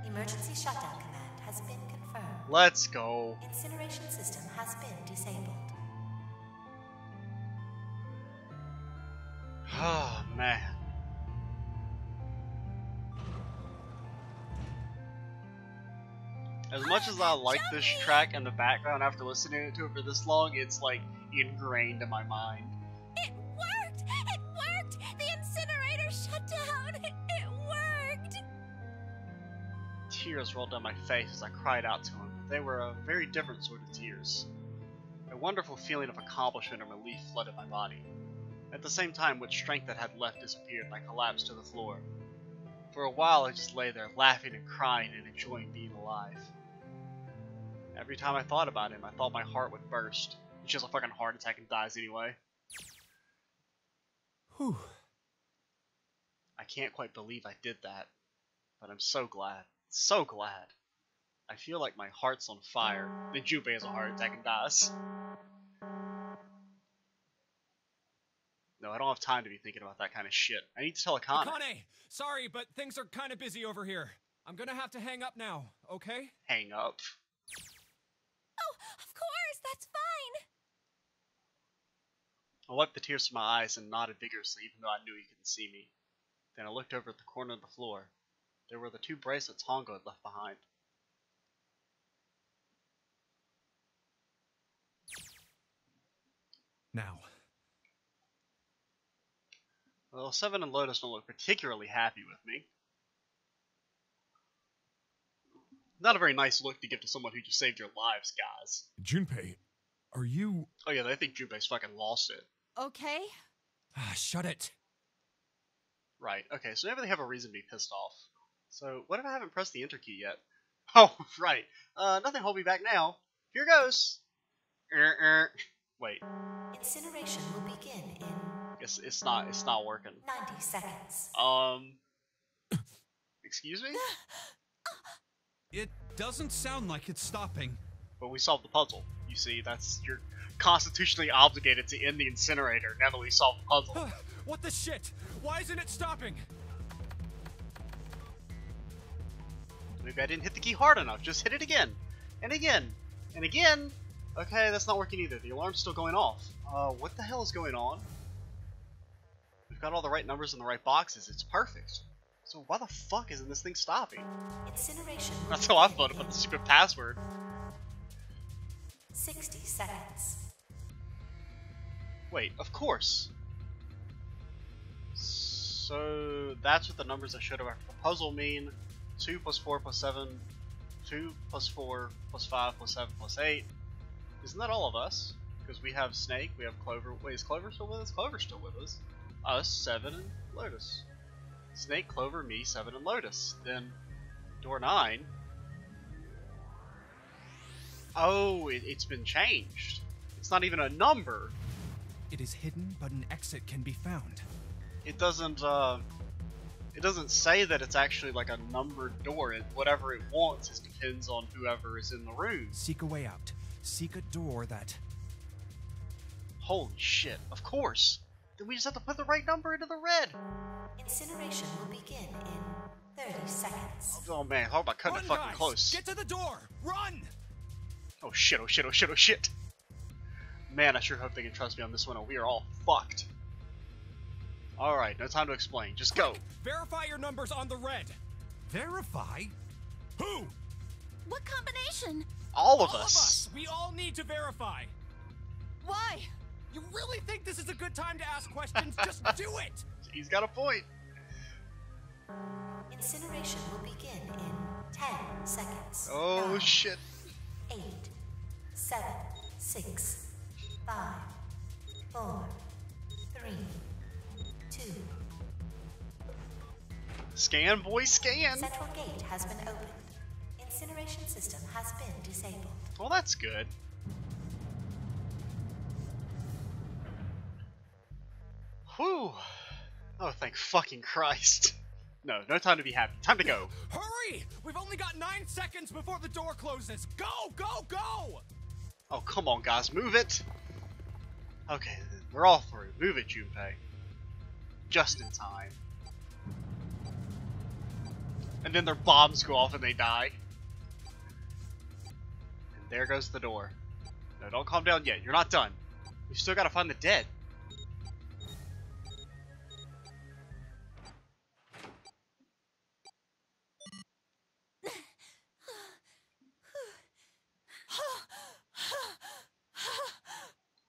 Emergency shutdown command has been confirmed. Let's go. Incineration system has been disabled. Oh, man. As much as I like this track in the background after listening to it for this long, it's like ingrained in my mind. It worked! It worked! The incinerator shut down! It worked! Tears rolled down my face as I cried out to him. They were a very different sort of tears. A wonderful feeling of accomplishment and relief flooded my body. At the same time, what strength that had left disappeared, and I collapsed to the floor. For a while, I just lay there, laughing and crying and enjoying being alive. Every time I thought about him, I thought my heart would burst. He just has a fucking heart attack and dies anyway. Whew. I can't quite believe I did that, but I'm so glad. So glad. I feel like my heart's on fire. Then Junpei has a heart attack and dies. No, I don't have time to be thinking about that kind of shit. I need to tell Akane. Akane, sorry, but things are kind of busy over here. I'm gonna have to hang up now, okay? Hang up. Oh, of course, that's fine. I wiped the tears from my eyes and nodded vigorously, even though I knew he couldn't see me. Then I looked over at the corner of the floor. There were the 2 bracelets Hongo had left behind. Now. Well, Seven and Lotus don't look particularly happy with me. Not a very nice look to give to someone who just saved your lives, guys. Junpei, are you... Oh yeah, they think Junpei's fucking lost it. Okay. Ah, shut it. Right, okay, so maybe they have a reason to be pissed off. So, what if I haven't pressed the enter key yet? Oh, right. Nothing hold me back now. Here goes! Wait. Incineration will begin in It's not working. 90 seconds. Excuse me? It doesn't sound like it's stopping. But we solved the puzzle. You see, you're constitutionally obligated to end the incinerator now that we solved the puzzle. What the shit? Why isn't it stopping? Maybe I didn't hit the key hard enough. Just hit it again. And again. And again. Okay, that's not working either. The alarm's still going off. What the hell is going on? We've got all the right numbers in the right boxes. It's perfect. So why the fuck isn't this thing stopping? Incineration. That's how I thought about the stupid password. 60 seconds. Wait, of course. So that's what the numbers I showed about the puzzle mean. 2 plus 4 plus 7. 2 plus 4 plus 5 plus 7 plus 8. Isn't that all of us? Because we have Snake, we have Clover. Wait, is Clover still with us? Clover's still with us. Us, 7, and Lotus. Snake, Clover, me, 7, and Lotus. Then, door 9. Oh, it's been changed. It's not even a number. It is hidden, but an exit can be found. It doesn't say that it's actually like a numbered door. Whatever it wants, it depends on whoever is in the room. Seek a way out. Seek a door that... Holy shit, of course. Then we just have to put the right number into the red. Incineration will begin in 30 seconds. Oh man, how about cutting Run, it fucking guys! close? Get to the door! Run! Oh shit, oh shit, oh shit, oh shit. Man, I sure hope they can trust me on this one or we are all fucked. Alright, no time to explain. Just go. Verify your numbers on the red. Verify? Who? What combination? All of All of us. us! We all need to verify. Why? You really think this is a good time to ask questions? Just do it! He's got a point. Incineration will begin in 10 seconds. Oh 9, shit. 8, 7, 6, 5, 4, 3, 2. Scan, boy, scan. Central gate has been opened. Incineration system has been disabled. Well, that's good. Whew. Oh, thank fucking Christ. No, no time to be happy. Time to go. Hurry! We've only got 9 seconds before the door closes. Go, go, go! Oh, come on, guys. Move it. Okay, we're all through. Move it, Junpei. Just in time. And then their bombs go off and they die. And there goes the door. No, don't calm down yet. You're not done. We still gotta find the dead.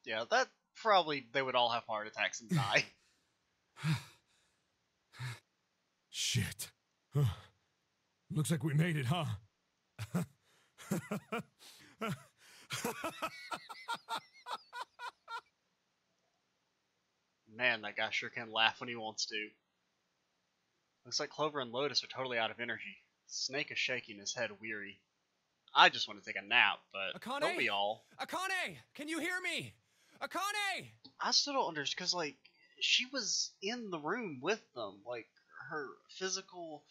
Yeah, that probably they would all have heart attacks and die. Shit. Looks like we made it, huh? Man, that guy sure can laugh when he wants to. Looks like Clover and Lotus are totally out of energy. Snake is shaking his head weary. I just want to take a nap, but Akane? don't we all? Akane! Can you hear me? Akane! I still don't understand, because, like, she was in the room with them. Like, her physical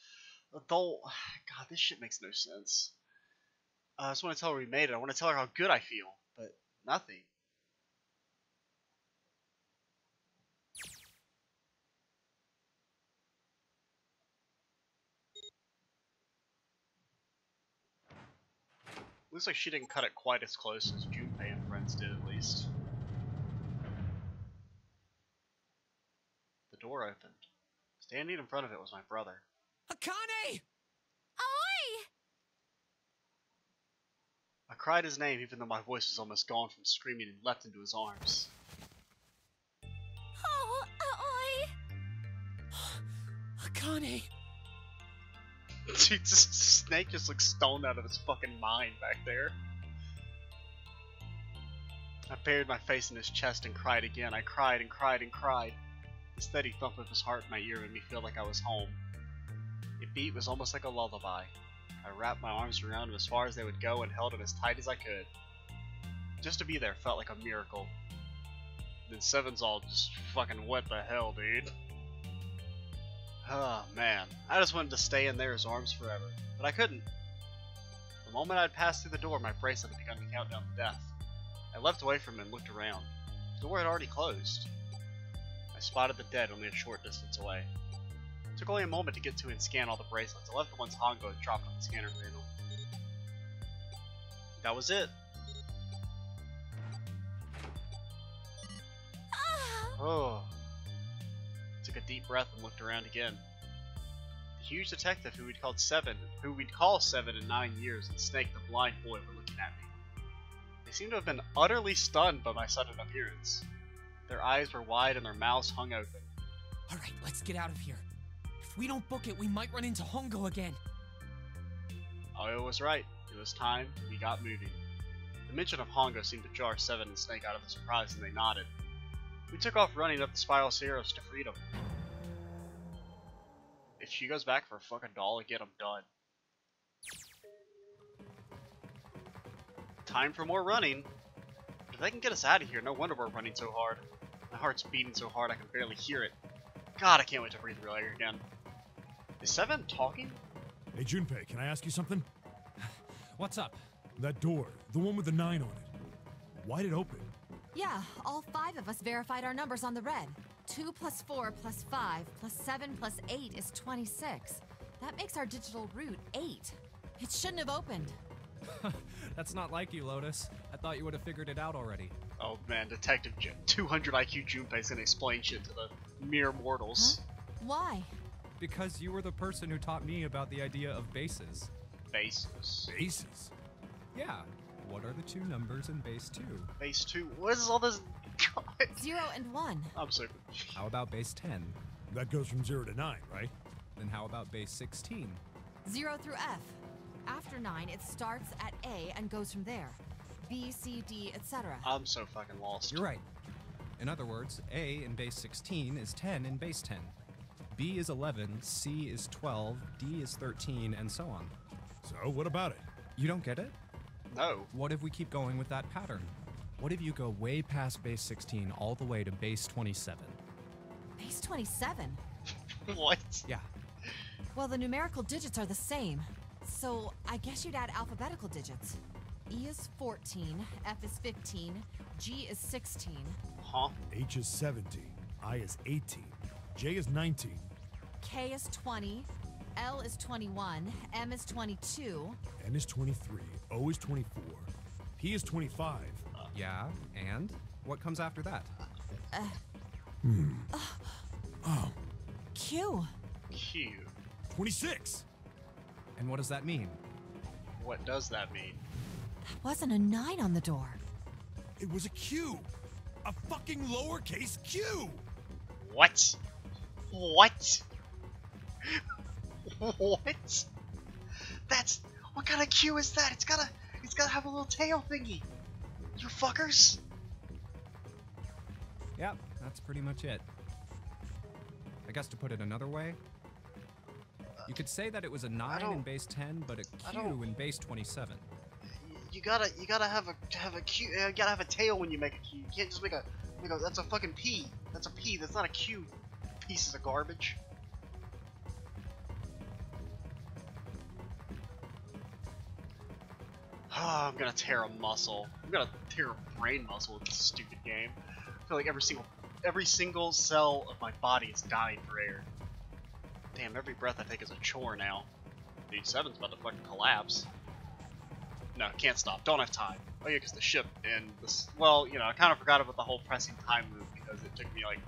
adult... God, this shit makes no sense. I just want to tell her we made it. I want to tell her how good I feel, but nothing. Looks like she didn't cut it quite as close as Junpei and friends did, at least. The door opened. Standing in front of it was my brother. Akane! Oi! I cried his name even though my voice was almost gone from screaming and leapt into his arms. Oh, oi! Akane! Dude, this Snake just looks stoned out of his fucking mind back there. I buried my face in his chest and cried again. I cried and cried and cried. The steady thump of his heart in my ear made me feel like I was home. It beat was almost like a lullaby. I wrapped my arms around him as far as they would go and held him as tight as I could. Just to be there felt like a miracle. Then Seven's all just fucking what the hell, dude? Oh man, I just wanted to stay in there his arms forever, but I couldn't. The moment I'd passed through the door, my bracelet had begun to count down to death. I leapt away from him and looked around. The door had already closed. I spotted the dead only a short distance away. It took only a moment to get to and scan all the bracelets. I left the ones Hongo had dropped on the scanner panel. That was it. Oh. Took a deep breath and looked around again. The huge detective who we'd call Seven in 9 years, and Snake the blind boy were looking at me. They seemed to have been utterly stunned by my sudden appearance. Their eyes were wide and their mouths hung open. Alright, let's get out of here. If we don't book it, we might run into Hongo again. Aoyo was right. It was time. We got moving. The mention of Hongo seemed to jar Seven and Snake out of the surprise, and they nodded. We took off running up the Spiral Sierras to freedom. If she goes back for a fucking doll again, I'm done. Time for more running. If they can get us out of here, no wonder we're running so hard. My heart's beating so hard I can barely hear it. God, I can't wait to breathe real air again. Is Seven talking? Hey, Junpei, can I ask you something? What's up? That door, the one with the 9 on it. Why'd it open? Yeah, all 5 of us verified our numbers on the red. 2 plus 4 plus 5 plus 7 plus 8 is 26. That makes our digital route 8. It shouldn't have opened. That's not like you, Lotus. I thought you would have figured it out already. Oh man, Detective 200 IQ Junpei's gonna explain shit to the mere mortals. Huh? Why? Because you were the person who taught me about the idea of bases. Bases. Bases? Yeah. What are the 2 numbers in base 2? Base 2? What is all this? God. 0 and 1. I'm so How about base 10? That goes from 0 to 9, right? Then how about base 16? 0 through F. After 9, it starts at A and goes from there. B, C, D, etc. I'm so fucking lost. You're right. In other words, A in base 16 is 10 in base 10. B is 11, C is 12, D is 13, and so on. So, what about it? You don't get it? No. What if we keep going with that pattern? What if you go way past base 16 all the way to base 27? Base 27? What? Yeah. Well, the numerical digits are the same. So, I guess you'd add alphabetical digits. E is 14, F is 15, G is 16. Huh? H is 17, I is 18, J is 19. K is 20, L is 21, M is 22. N is 23, O is 24, P is 25. Yeah, and? What comes after that? Oh, Q. Q. 26. And what does that mean? What does that mean? That wasn't a 9 on the door. It was a Q. A fucking lowercase Q. What? What? What? That's... What kind of Q is that? It's gotta have a little tail thingy. You fuckers. Yep, that's pretty much it. I guess to put it another way, you could say that it was a 9 in base 10, but a Q in base 27. You gotta have a Q. You gotta have a tail when you make a Q. You can't just make a that's a fucking P. That's a P. That's not a Q. Pieces of garbage. Oh, I'm gonna tear a muscle. I'm gonna tear a brain muscle with this stupid game. I feel like every single cell of my body is dying for air. Damn, every breath I take is a chore now. Dude, 7's about to fucking collapse. No, can't stop. Don't have time. Oh yeah, because the ship and this. Well, you know, I kind of forgot about the whole pressing time move because it took me like.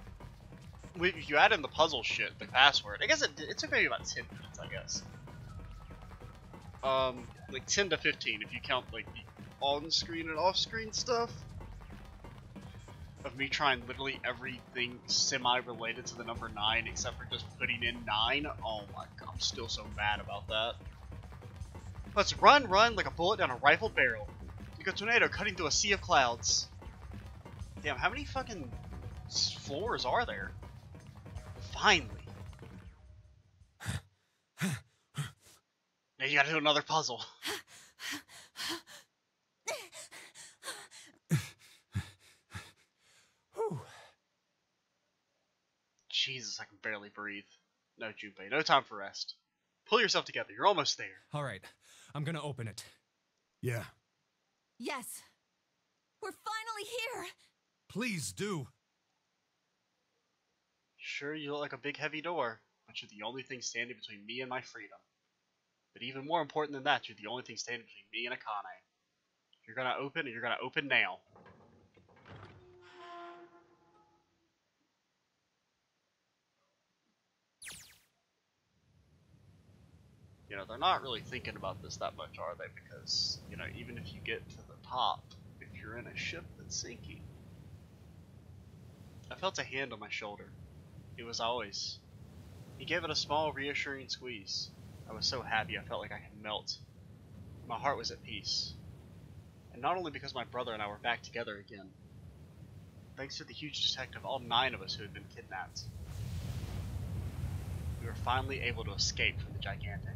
If you add in the puzzle shit, the password, I guess it took maybe about 10 minutes, I guess. Like 10 to 15 if you count like the on-screen and off-screen stuff. Of me trying literally everything semi-related to the number 9 except for just putting in 9. Oh my god, I'm still so mad about that. Let's run like a bullet down a rifled barrel. Like a tornado cutting through a sea of clouds. Damn, how many fucking floors are there? Finally. Now you gotta do another puzzle. Jesus, I can barely breathe. No, Junpei, no time for rest. Pull yourself together, you're almost there. Alright, I'm gonna open it. Yeah. Yes. We're finally here. Please do. Sure, you look like a big heavy door, but you're the only thing standing between me and my freedom. But even more important than that, you're the only thing standing between me and Akane. You're gonna open, and you're gonna open now. You know, they're not really thinking about this that much, are they? Because, you know, even if you get to the top, if you're in a ship that's sinking. I felt a hand on my shoulder. It was always. He gave it a small, reassuring squeeze. I was so happy I felt like I could melt. My heart was at peace. And not only because my brother and I were back together again. Thanks to the huge detective, all 9 of us who had been kidnapped. We were finally able to escape from the gigantic.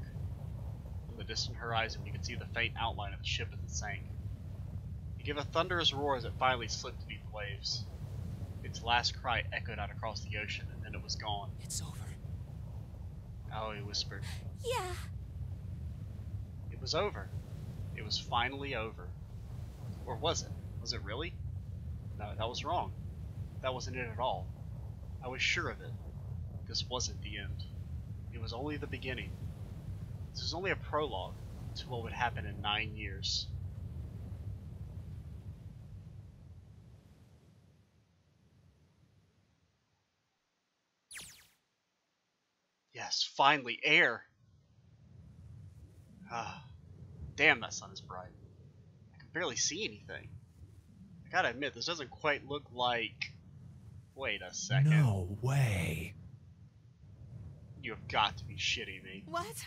From the distant horizon, we could see the faint outline of the ship as it sank. It gave a thunderous roar as it finally slipped beneath the waves. Its last cry echoed out across the ocean, and then it was gone. It's over. Oh, he whispered. Yeah. It was over. It was finally over. Or was it? Was it really? No, that was wrong. That wasn't it at all. I was sure of it. This wasn't the end. It was only the beginning. This was only a prologue to what would happen in 9 years. Yes, finally, air! Ah, damn, that sun is bright. I can barely see anything. I gotta admit, this doesn't quite look like... Wait a second. No way. You have got to be shitting me. What?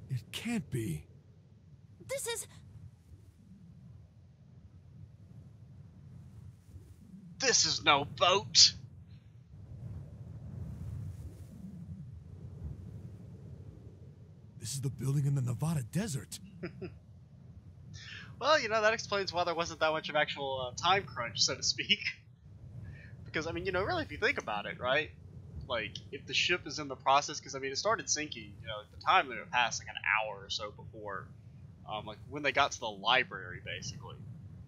It can't be. This is... This is no boat! This is the building in the Nevada desert. Well, you know, that explains why there wasn't that much of actual time crunch, so to speak. Because, I mean, you know, really, if you think about it, right? Like, if the ship is in the process, because, I mean, it started sinking, you know, the time limit passed like an hour or so before, like, when they got to the library, basically.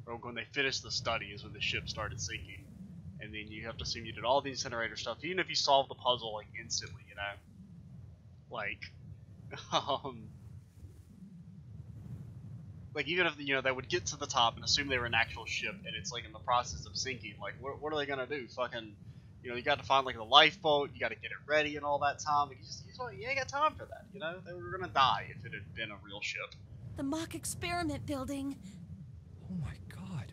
Or when they finished the study is when the ship started sinking. And then you have to assume you did all the incinerator stuff, even if you solved the puzzle, like, instantly, you know? Like, like, even if, you know, they would get to the top and assume they were an actual ship, and it's, like, in the process of sinking, like, what are they gonna do? Fucking, you know, you got to find, like, the lifeboat, you got to get it ready and all that time, like, you ain't got time for that, you know? They were gonna die if it had been a real ship. The mock experiment building. Oh my god.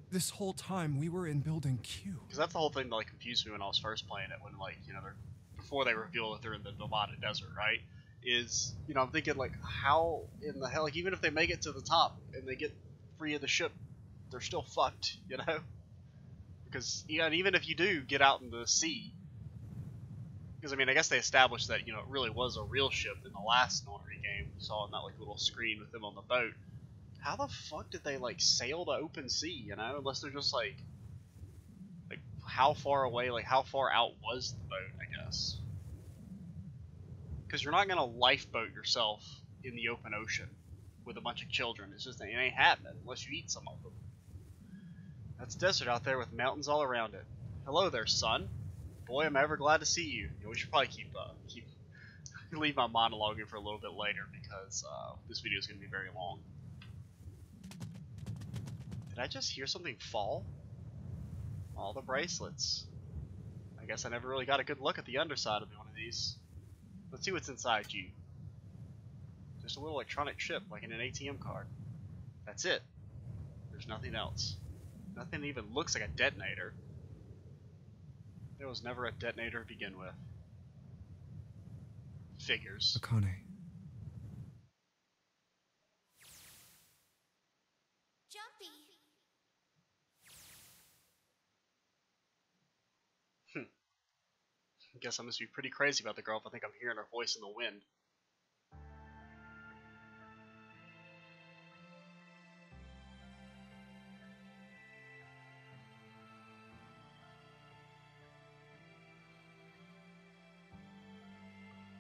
This whole time we were in building Q. Because that's the whole thing that, like, confused me when I was first playing it, when, like, you know, before they reveal that they're in the Nevada desert, right? Is, you know, I'm thinking, like, how in the hell, like, even if they make it to the top and they get free of the ship, they're still fucked, you know? Because, yeah, and even if you do get out in the sea, Because, I mean, I guess they established that, you know, it really was a real ship in the last Nonary game. You saw in that, like, little screen with them on the boat. How the fuck did they, like, sail to open sea, you know? Unless they're just, like, how far away, like, how far out was the boat, I guess. Because you're not going to lifeboat yourself in the open ocean with a bunch of children. It's just, it ain't happening unless you eat some of them. That's desert out there with mountains all around it. Hello there, son. Boy, am I ever glad to see you. You know, we should probably leave my monologue in for a little bit later because this video is going to be very long. Did I just hear something fall? All the bracelets. I guess I never really got a good look at the underside of one of these. Let's see what's inside you. Just a little electronic chip, like in an ATM card. That's it. There's nothing else. Nothing even looks like a detonator. There was never a detonator to begin with. Figures. Akane. Jumpy. I guess I must be pretty crazy about the girl if I think I'm hearing her voice in the wind.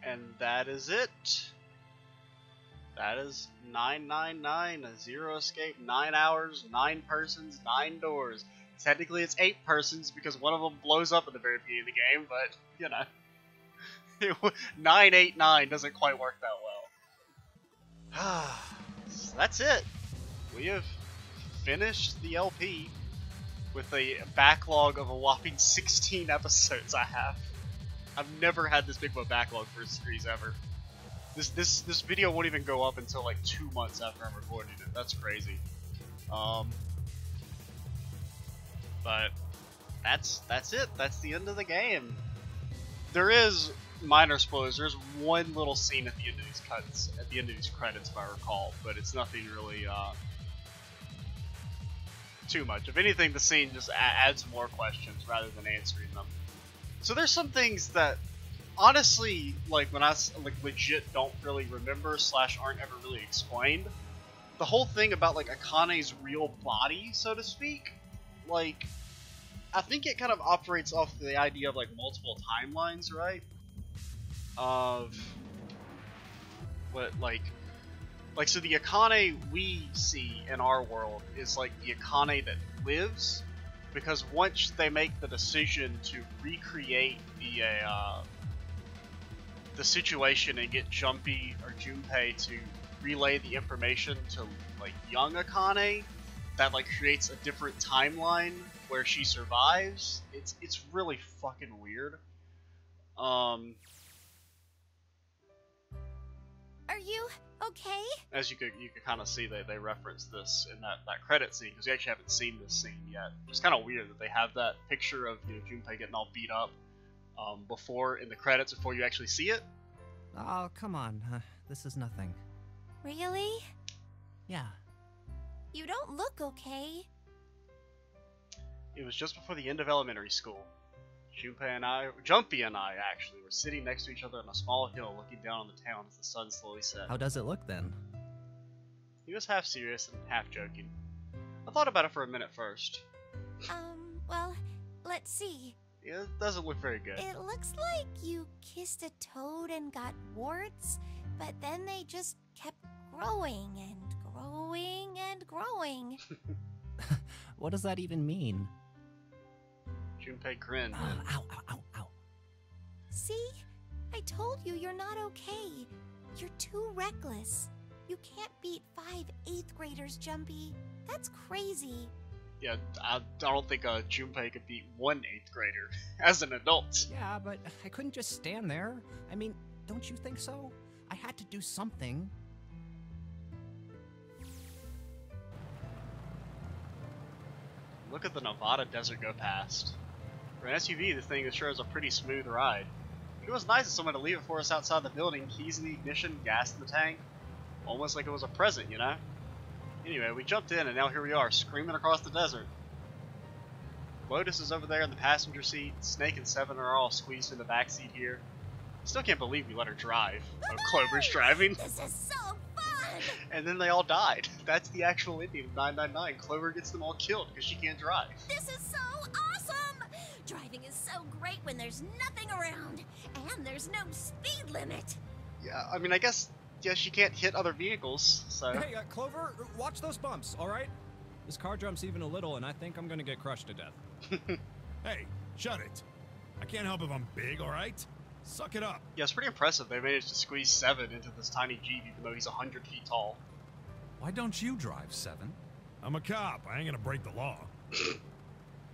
And that is it. That is 999, a zero escape, 9 hours, 9 persons, 9 doors. Technically it's 8 persons because one of them blows up at the very beginning of the game, but, you know. 989 doesn't quite work that well. So that's it. We have finished the LP with a backlog of a whopping 16 episodes I have. I've never had this big of a backlog for a series ever. This video won't even go up until like 2 months after I'm recording it. That's crazy. But that's it. That's the end of the game. There is minor spoilers. There's one little scene at the end of these cuts, at the end of these credits, if I recall, but it's nothing really too much. If anything, the scene just adds more questions rather than answering them. So there's some things that, honestly, like when I legit don't really remember / aren't ever really explained. The whole thing about like Akane's real body, so to speak, like I think it kind of operates off the idea of like multiple timelines, right? Of what like so the Akane we see in our world is like the Akane that lives. Because once they make the decision to recreate the situation and get Jumpy or Junpei to relay the information to like young Akane, that like creates a different timeline where she survives. It's really fucking weird. Are you okay? As you could kind of see, they reference this in that credit scene because we actually haven't seen this scene yet. It's kind of weird that they have that picture of Junpei getting all beat up before in the credits before you actually see it. Oh, come on. This is nothing. Really? Yeah. You don't look okay. It was just before the end of elementary school. Jumpy and I actually, were sitting next to each other on a small hill looking down on the town as the sun slowly set. How does it look then? He was half serious and half joking. I thought about it for a minute first. Well, let's see. Yeah, it doesn't look very good. It looks like you kissed a toad and got warts, but then they just kept growing and growing and growing. What does that even mean? Junpei grinned. Ow, ow, ow, ow. See? I told you you're not okay. You're too reckless. You can't beat 5 8th graders, Jumpy. That's crazy. Yeah, I don't think Junpei could beat 1 8th grader as an adult. Yeah, but I couldn't just stand there. I mean, don't you think so? I had to do something. Look at the Nevada desert go past. For an SUV, this thing sure is a pretty smooth ride. It was nice of someone to leave it for us outside the building, keys in the ignition, gas in the tank. Almost like it was a present, you know? Anyway, we jumped in and now here we are, screaming across the desert. Lotus is over there in the passenger seat, Snake and Seven are all squeezed in the back seat here. Still can't believe we let her drive. Oh, Clover's driving. This is so fun! And then they all died. That's the actual ending of 999. Clover gets them all killed because she can't drive. This is so awesome! Driving is so great when there's nothing around, and there's no speed limit. Yeah, I mean, I guess, yeah, she can't hit other vehicles, so... Hey, Clover, watch those bumps, alright? This car jumps even a little, and I think I'm gonna get crushed to death. Hey, shut it. I can't help if I'm big, alright? Suck it up. Yeah, it's pretty impressive. They managed to squeeze 7 into this tiny Jeep, even though he's 100 feet tall. Why don't you drive, 7? I'm a cop. I ain't gonna break the law.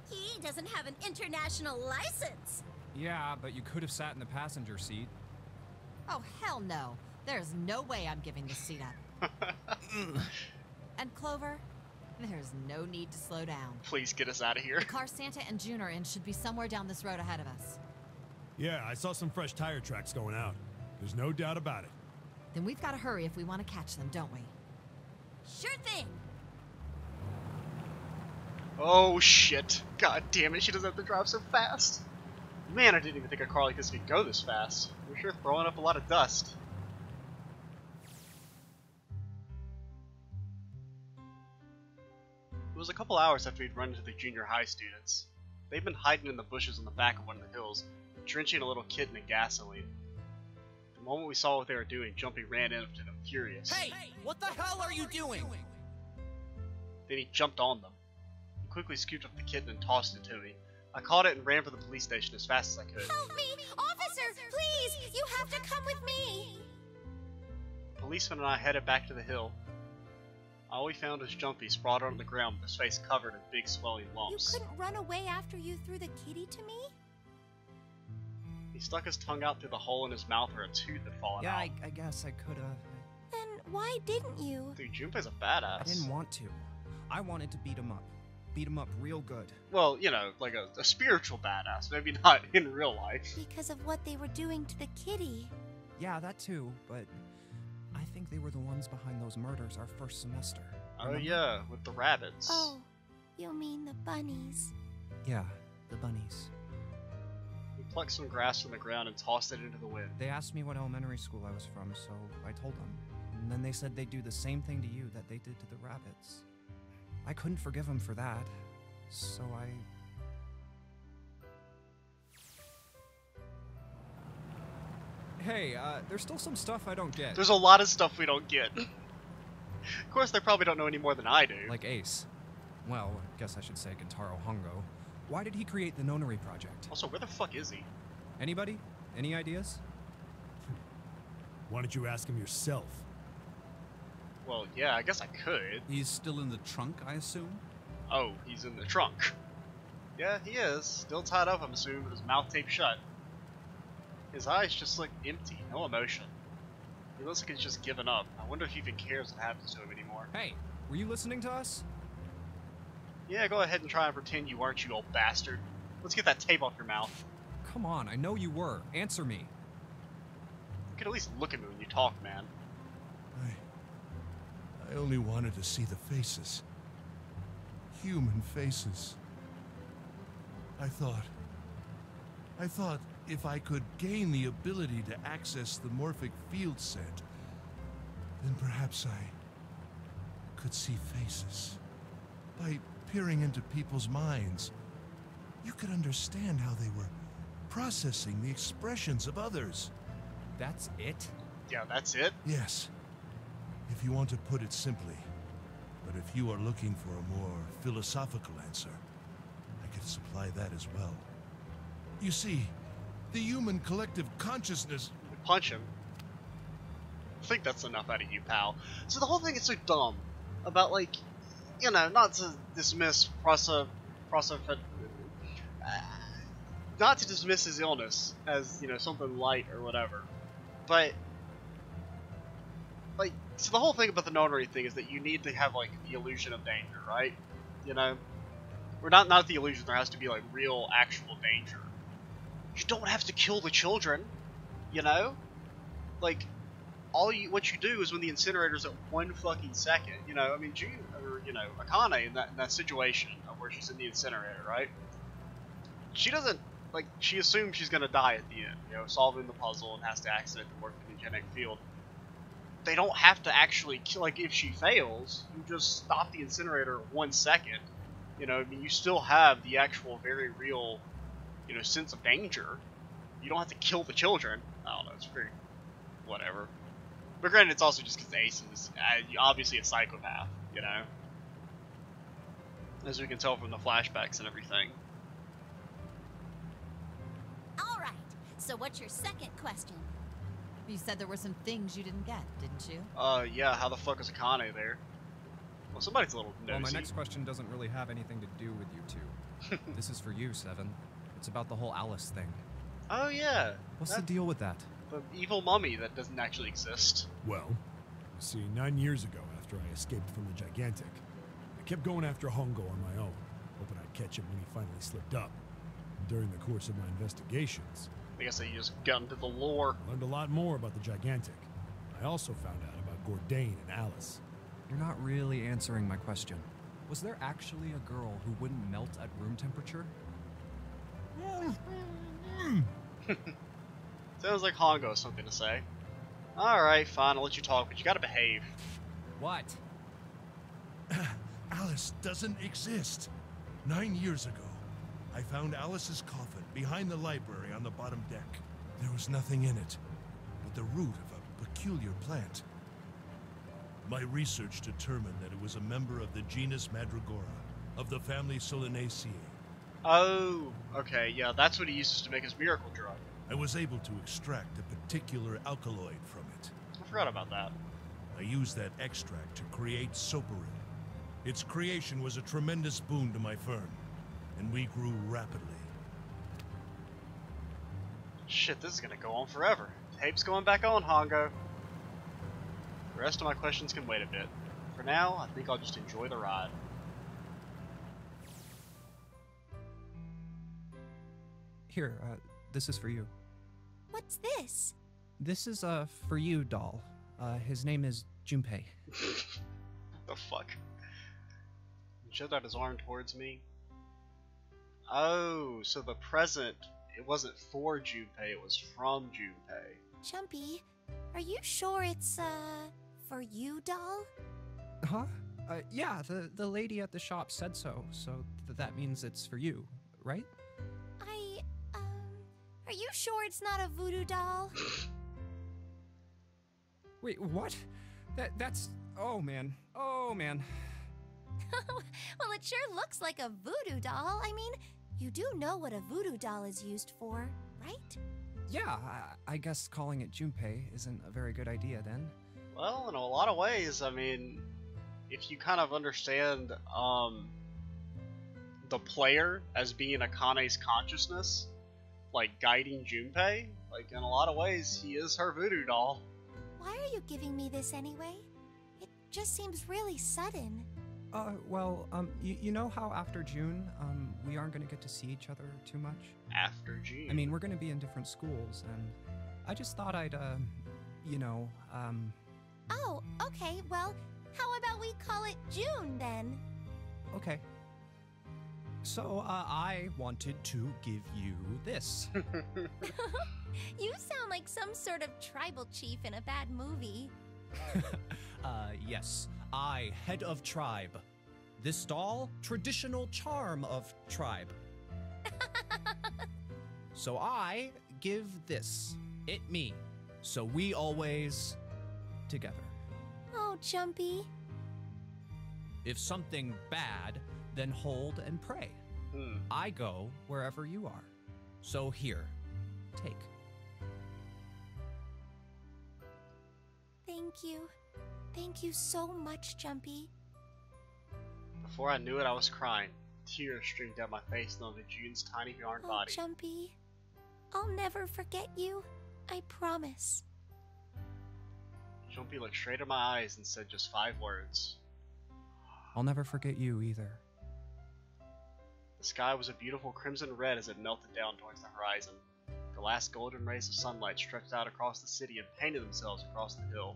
He doesn't have an international license. Yeah, but you could have sat in the passenger seat. Oh, hell no. There's no way I'm giving this seat up. And Clover, there's no need to slow down. Please get us out of here. The car Santa and June are in should be somewhere down this road ahead of us. Yeah, I saw some fresh tire tracks going out. There's no doubt about it. Then we've got to hurry if we want to catch them, don't we? Sure thing. Oh shit. God damn it, she doesn't have to drive so fast. Man, I didn't even think a car like this could go this fast. We're sure throwing up a lot of dust. It was a couple hours after we'd run into the junior high students. They'd been hiding in the bushes on the back of one of the hills, drenching a little kid in gasoline. The moment we saw what they were doing, Jumpy ran in to them furious. Hey, what the hell are you doing? Then he jumped on them. He quickly scooped up the kitten and tossed it to me. I caught it and ran for the police station as fast as I could. Help me! Officer, please! You have to come with me! The policeman and I headed back to the hill. All we found was Jumpy sprawled on the ground with his face covered in big swelling lumps. You couldn't run away after you threw the kitty to me? He stuck his tongue out through the hole in his mouth where a tooth had fallen Yeah, out. I guess I could've. Then why didn't you? Dude, Junpei's a badass. I didn't want to. I wanted to beat him up. Beat him up real good. Well, you know, like a spiritual badass, maybe not in real life. Because of what they were doing to the kitty. Yeah, that too, but I think they were the ones behind those murders our first semester. Oh Remember? yeah, with the rabbits. Oh, you mean the bunnies. Yeah, the bunnies. We plucked some grass from the ground and tossed it into the wind. They asked me what elementary school I was from, so I told them. And then they said they'd do the same thing to you that they did to the rabbits. I couldn't forgive them for that, so I... Hey, there's still some stuff I don't get. There's a lot of stuff we don't get. Of course, they probably don't know any more than I do. Like Ace. Well, I guess I should say Gentaro Hongo. Why did he create the Nonary project? Also, where the fuck is he? Anybody? Any ideas? Why don't you ask him yourself? Well, yeah, I guess I could. He's still in the trunk, I assume? Oh, he's in the trunk. Yeah, he is. Still tied up, I'm assuming, with his mouth taped shut. His eyes just look empty, no emotion. He looks like he's just given up. I wonder if he even cares what happens to him anymore. Hey, were you listening to us? Yeah, go ahead and try and pretend you aren't, you old bastard. Let's get that tape off your mouth. Come on, I know you were. Answer me. You can at least look at me when you talk, man. I only wanted to see the faces. Human faces. I thought if I could gain the ability to access the morphic field set, then perhaps I could see faces. By peering into people's minds, you could understand how they were processing the expressions of others. That's it? Yeah, that's it? Yes, if you want to put it simply. But if you are looking for a more philosophical answer, I could supply that as well. You see, the human collective consciousness... Punch him. I think that's enough out of you, pal. So the whole thing is so dumb. About, like, you know, not to dismiss not to dismiss his illness as, you know, something light or whatever. But, like, so the whole thing about the Nonary thing is that you need to have, like, the illusion of danger, right? You know? Or not the illusion, there has to be, like, real, actual danger. You don't have to kill the children, you know? Like, what you do is when the incinerator's at 1 fucking second, you know, I mean, June, or, you know, Akane in that situation of where she's in the incinerator, right? She doesn't like, she assumes she's gonna die at the end, you know, solving the puzzle and has to accident to work in the genetic field. They don't have to actually kill, like, if she fails, you just stop the incinerator 1 second. You know, I mean, you still have the actual very real, you know, sense of danger. You don't have to kill the children. I don't know, it's pretty, whatever. But granted, it's also just because Ace is obviously a psychopath, you know? As we can tell from the flashbacks and everything. All right. So what's your second question? You said there were some things you didn't get, didn't you? Yeah, how the fuck is Akane there? Well, somebody's a little nosy. Well, my next question doesn't really have anything to do with you two. This is for you, Seven. It's about the whole Alice thing. Oh, yeah. What's the deal with that? The evil mummy that doesn't actually exist. Well, see, 9 years ago, after I escaped from the Gigantic, I kept going after Hongo on my own, hoping I'd catch him when he finally slipped up. During the course of my investigations, I guess they just got into the lore. learned a lot more about the Gigantic. I also found out about Gordain and Alice. You're not really answering my question. Was there actually a girl who wouldn't melt at room temperature? Sounds like Hongo has something to say. Alright, fine, I'll let you talk, but you gotta behave. What? Alice doesn't exist. 9 years ago, I found Alice's coffin behind the library on the bottom deck. There was nothing in it but the root of a peculiar plant. My research determined that it was a member of the genus Mandragora, of the family Solanaceae. Oh, okay, yeah, that's what he uses to make his miracle drug. I was able to extract a particular alkaloid from it. I forgot about that. I used that extract to create Soparin. Its creation was a tremendous boon to my firm, and we grew rapidly. Shit, this is gonna go on forever. Tape's going back on, Hongo. The rest of my questions can wait a bit. For now, I think I'll just enjoy the ride. Here, this is for you. What's this? This is a for you doll. His name is Junpei. The fuck? He showed out his arm towards me. Oh, so the present, it wasn't for Junpei, it was from Junpei. Chumpy, are you sure it's, for you, doll? Huh? Yeah, the lady at the shop said so, so that means it's for you, right? Are you sure it's not a voodoo doll? Wait, what? That's... Oh, man. Oh, man. Well, it sure looks like a voodoo doll. I mean, you do know what a voodoo doll is used for, right? Yeah, I guess calling it Junpei isn't a very good idea then. Well, in a lot of ways, I mean, if you kind of understand the player as being Akane's consciousness, like guiding Junpei, like in a lot of ways, he is her voodoo doll. Why are you giving me this anyway? It just seems really sudden. Well, you know how after June, we aren't gonna get to see each other too much? After June? I mean, we're gonna be in different schools, and I just thought I'd, you know, Oh, okay, well, how about we call it June then? Okay. So, I wanted to give you this. You sound like some sort of tribal chief in a bad movie. Yes. I, head of tribe. This doll, traditional charm of tribe. So I give this. It me. So we always together. Oh, Jumpy. If something bad, then hold and pray. I go wherever you are. So here, take. Thank you. Thank you so much, Jumpy. Before I knew it, I was crying. Tears streamed down my face and onto June's tiny yarn Oh, body. Jumpy. I'll never forget you. I promise. Jumpy looked straight in my eyes and said just 5 words. I'll never forget you either. The sky was a beautiful crimson red as it melted down towards the horizon. The last golden rays of sunlight stretched out across the city and painted themselves across the hill.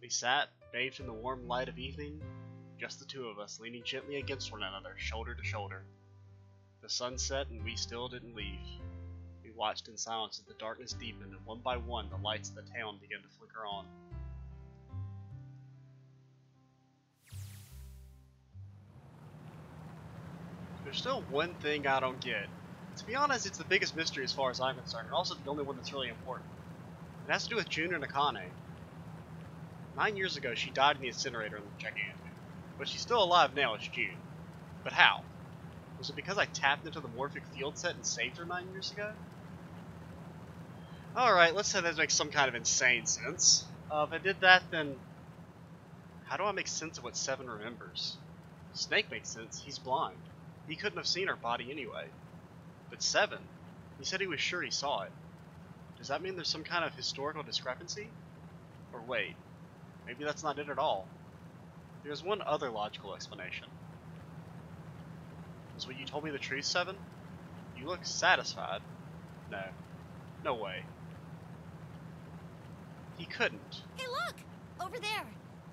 We sat, bathed in the warm light of evening, just the two of us, leaning gently against one another, shoulder to shoulder. The sun set and we still didn't leave. We watched in silence as the darkness deepened, and one by one the lights of the town began to flicker on. There's still one thing I don't get. To be honest, it's the biggest mystery as far as I'm concerned, and also the only one that's really important. It has to do with June and Akane. 9 years ago, she died in the incinerator in the Gigantic. But she's still alive now as June. But how? Was it because I tapped into the morphic field set and saved her 9 years ago? Alright, let's say that makes some kind of insane sense. If I did that, then how do I make sense of what Seven remembers? Snake makes sense, he's blind. He couldn't have seen her body anyway. But Seven, he said he was sure he saw it. Does that mean there's some kind of historical discrepancy? Or wait, maybe that's not it at all. There's one other logical explanation. Was what you told me the truth, Seven? You look satisfied. No. No way. He couldn't. Hey, look! Over there.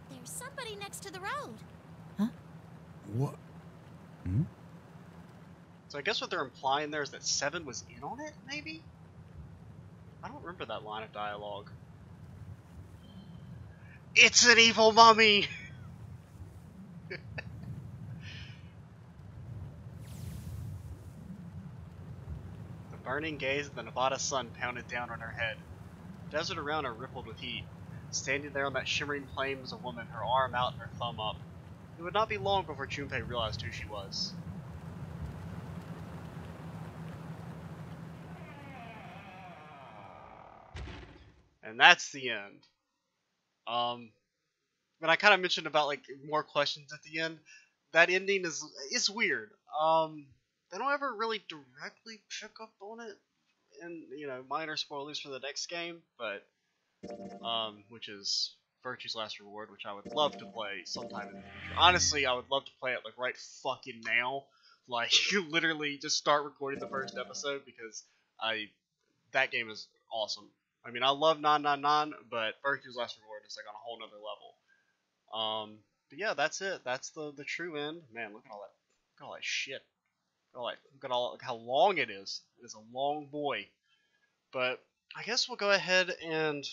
There's somebody next to the road. Huh? What? Hmm? So I guess what they're implying there is that Seven was in on it, maybe? I don't remember that line of dialogue. It's an evil mummy! The burning gaze of the Nevada sun pounded down on her head. The desert around her rippled with heat. Standing there on that shimmering plain was a woman, her arm out and her thumb up. It would not be long before Junpei realized who she was. And that's the end. But I kind of mentioned about like more questions at the end. That ending is weird. They don't ever really directly pick up on it, and minor spoilers for the next game, but which is Virtue's Last Reward, which I would love to play sometime in the future. Honestly, I would love to play it like right fucking now. Like literally just start recording the first episode because that game is awesome. I mean, I love 999, but Virtue's Last Reward is like on a whole nother level. But yeah, that's it. That's the true end. Man, look at all that. Look at all that shit. Look how long it is. It is a long boy. But I guess we'll go ahead and.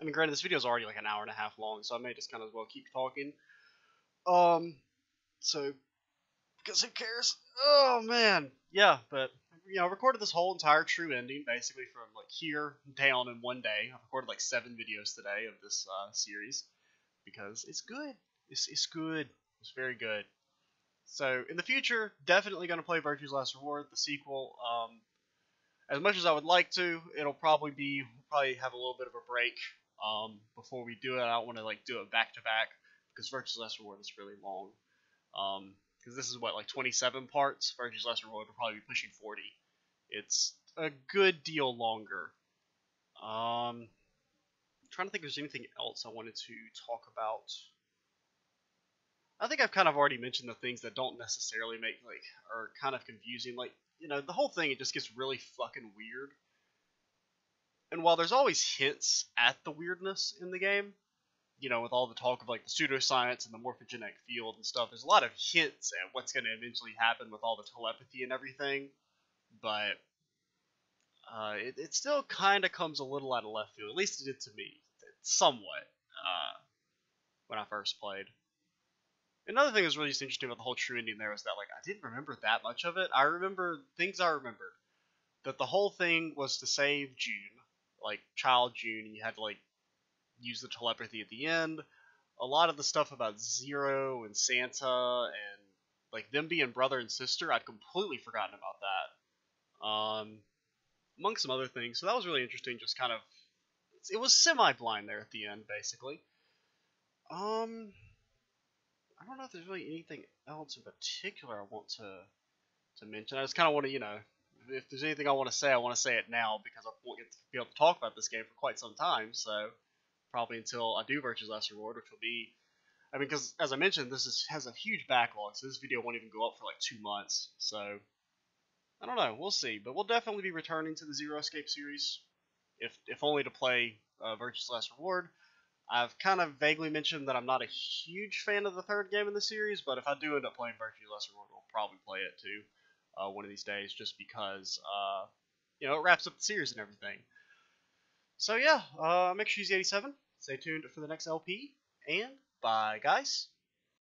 I mean, granted, this video is already like an hour and a half long, so I may just kind of as well keep talking. So because who cares? Oh man, yeah. But I recorded this whole entire true ending basically from like here down in one day. I've recorded like 7 videos today of this series because it's good. It's good. It's very good. So in the future, definitely gonna play Virtue's Last Reward, the sequel. As much as I would like to, we'll probably have a little bit of a break before we do it. I don't want to like do it back to back because Virtue's Last Reward is really long. Because this is what, like 27 parts. Virtue's Last Reward will probably be pushing 40. It's a good deal longer. I'm trying to think if there's anything else I wanted to talk about. I think I've kind of already mentioned the things that don't necessarily make are kind of confusing. Like, the whole thing, it just gets really fucking weird. And while there's always hints at the weirdness in the game, with all the talk of like the pseudoscience and the morphogenic field and stuff, there's a lot of hints at what's going to eventually happen with all the telepathy and everything. But it still kind of comes a little out of left field. At least it did to me, somewhat, when I first played. Another thing that was really just interesting about the whole true ending there was that I didn't remember that much of it. I remember things I remembered. That the whole thing was to save June, like child June, and you had to use the telepathy at the end. A lot of the stuff about Zero and Santa and them being brother and sister, I'd completely forgotten about that. Among some other things. So that was really interesting, just kind of it was semi-blind there at the end, basically. I don't know if there's really anything else in particular I want to mention. I just kind of want to, if there's anything I want to say it now because I won't get to be able to talk about this game for quite some time. So probably until I do Virtue's Last Reward, which will be, because as I mentioned, this has a huge backlog, so this video won't even go up for 2 months. So I don't know, we'll see. But we'll definitely be returning to the Zero Escape series, if only to play Virtue's Last Reward. I've kind of vaguely mentioned that I'm not a huge fan of the third game in the series, but if I do end up playing Virtue's Last Reward, I'll probably play it too. one of these days, just because you know, it wraps up the series and everything. So yeah, make sure you use the 87. Stay tuned for the next LP, and bye, guys.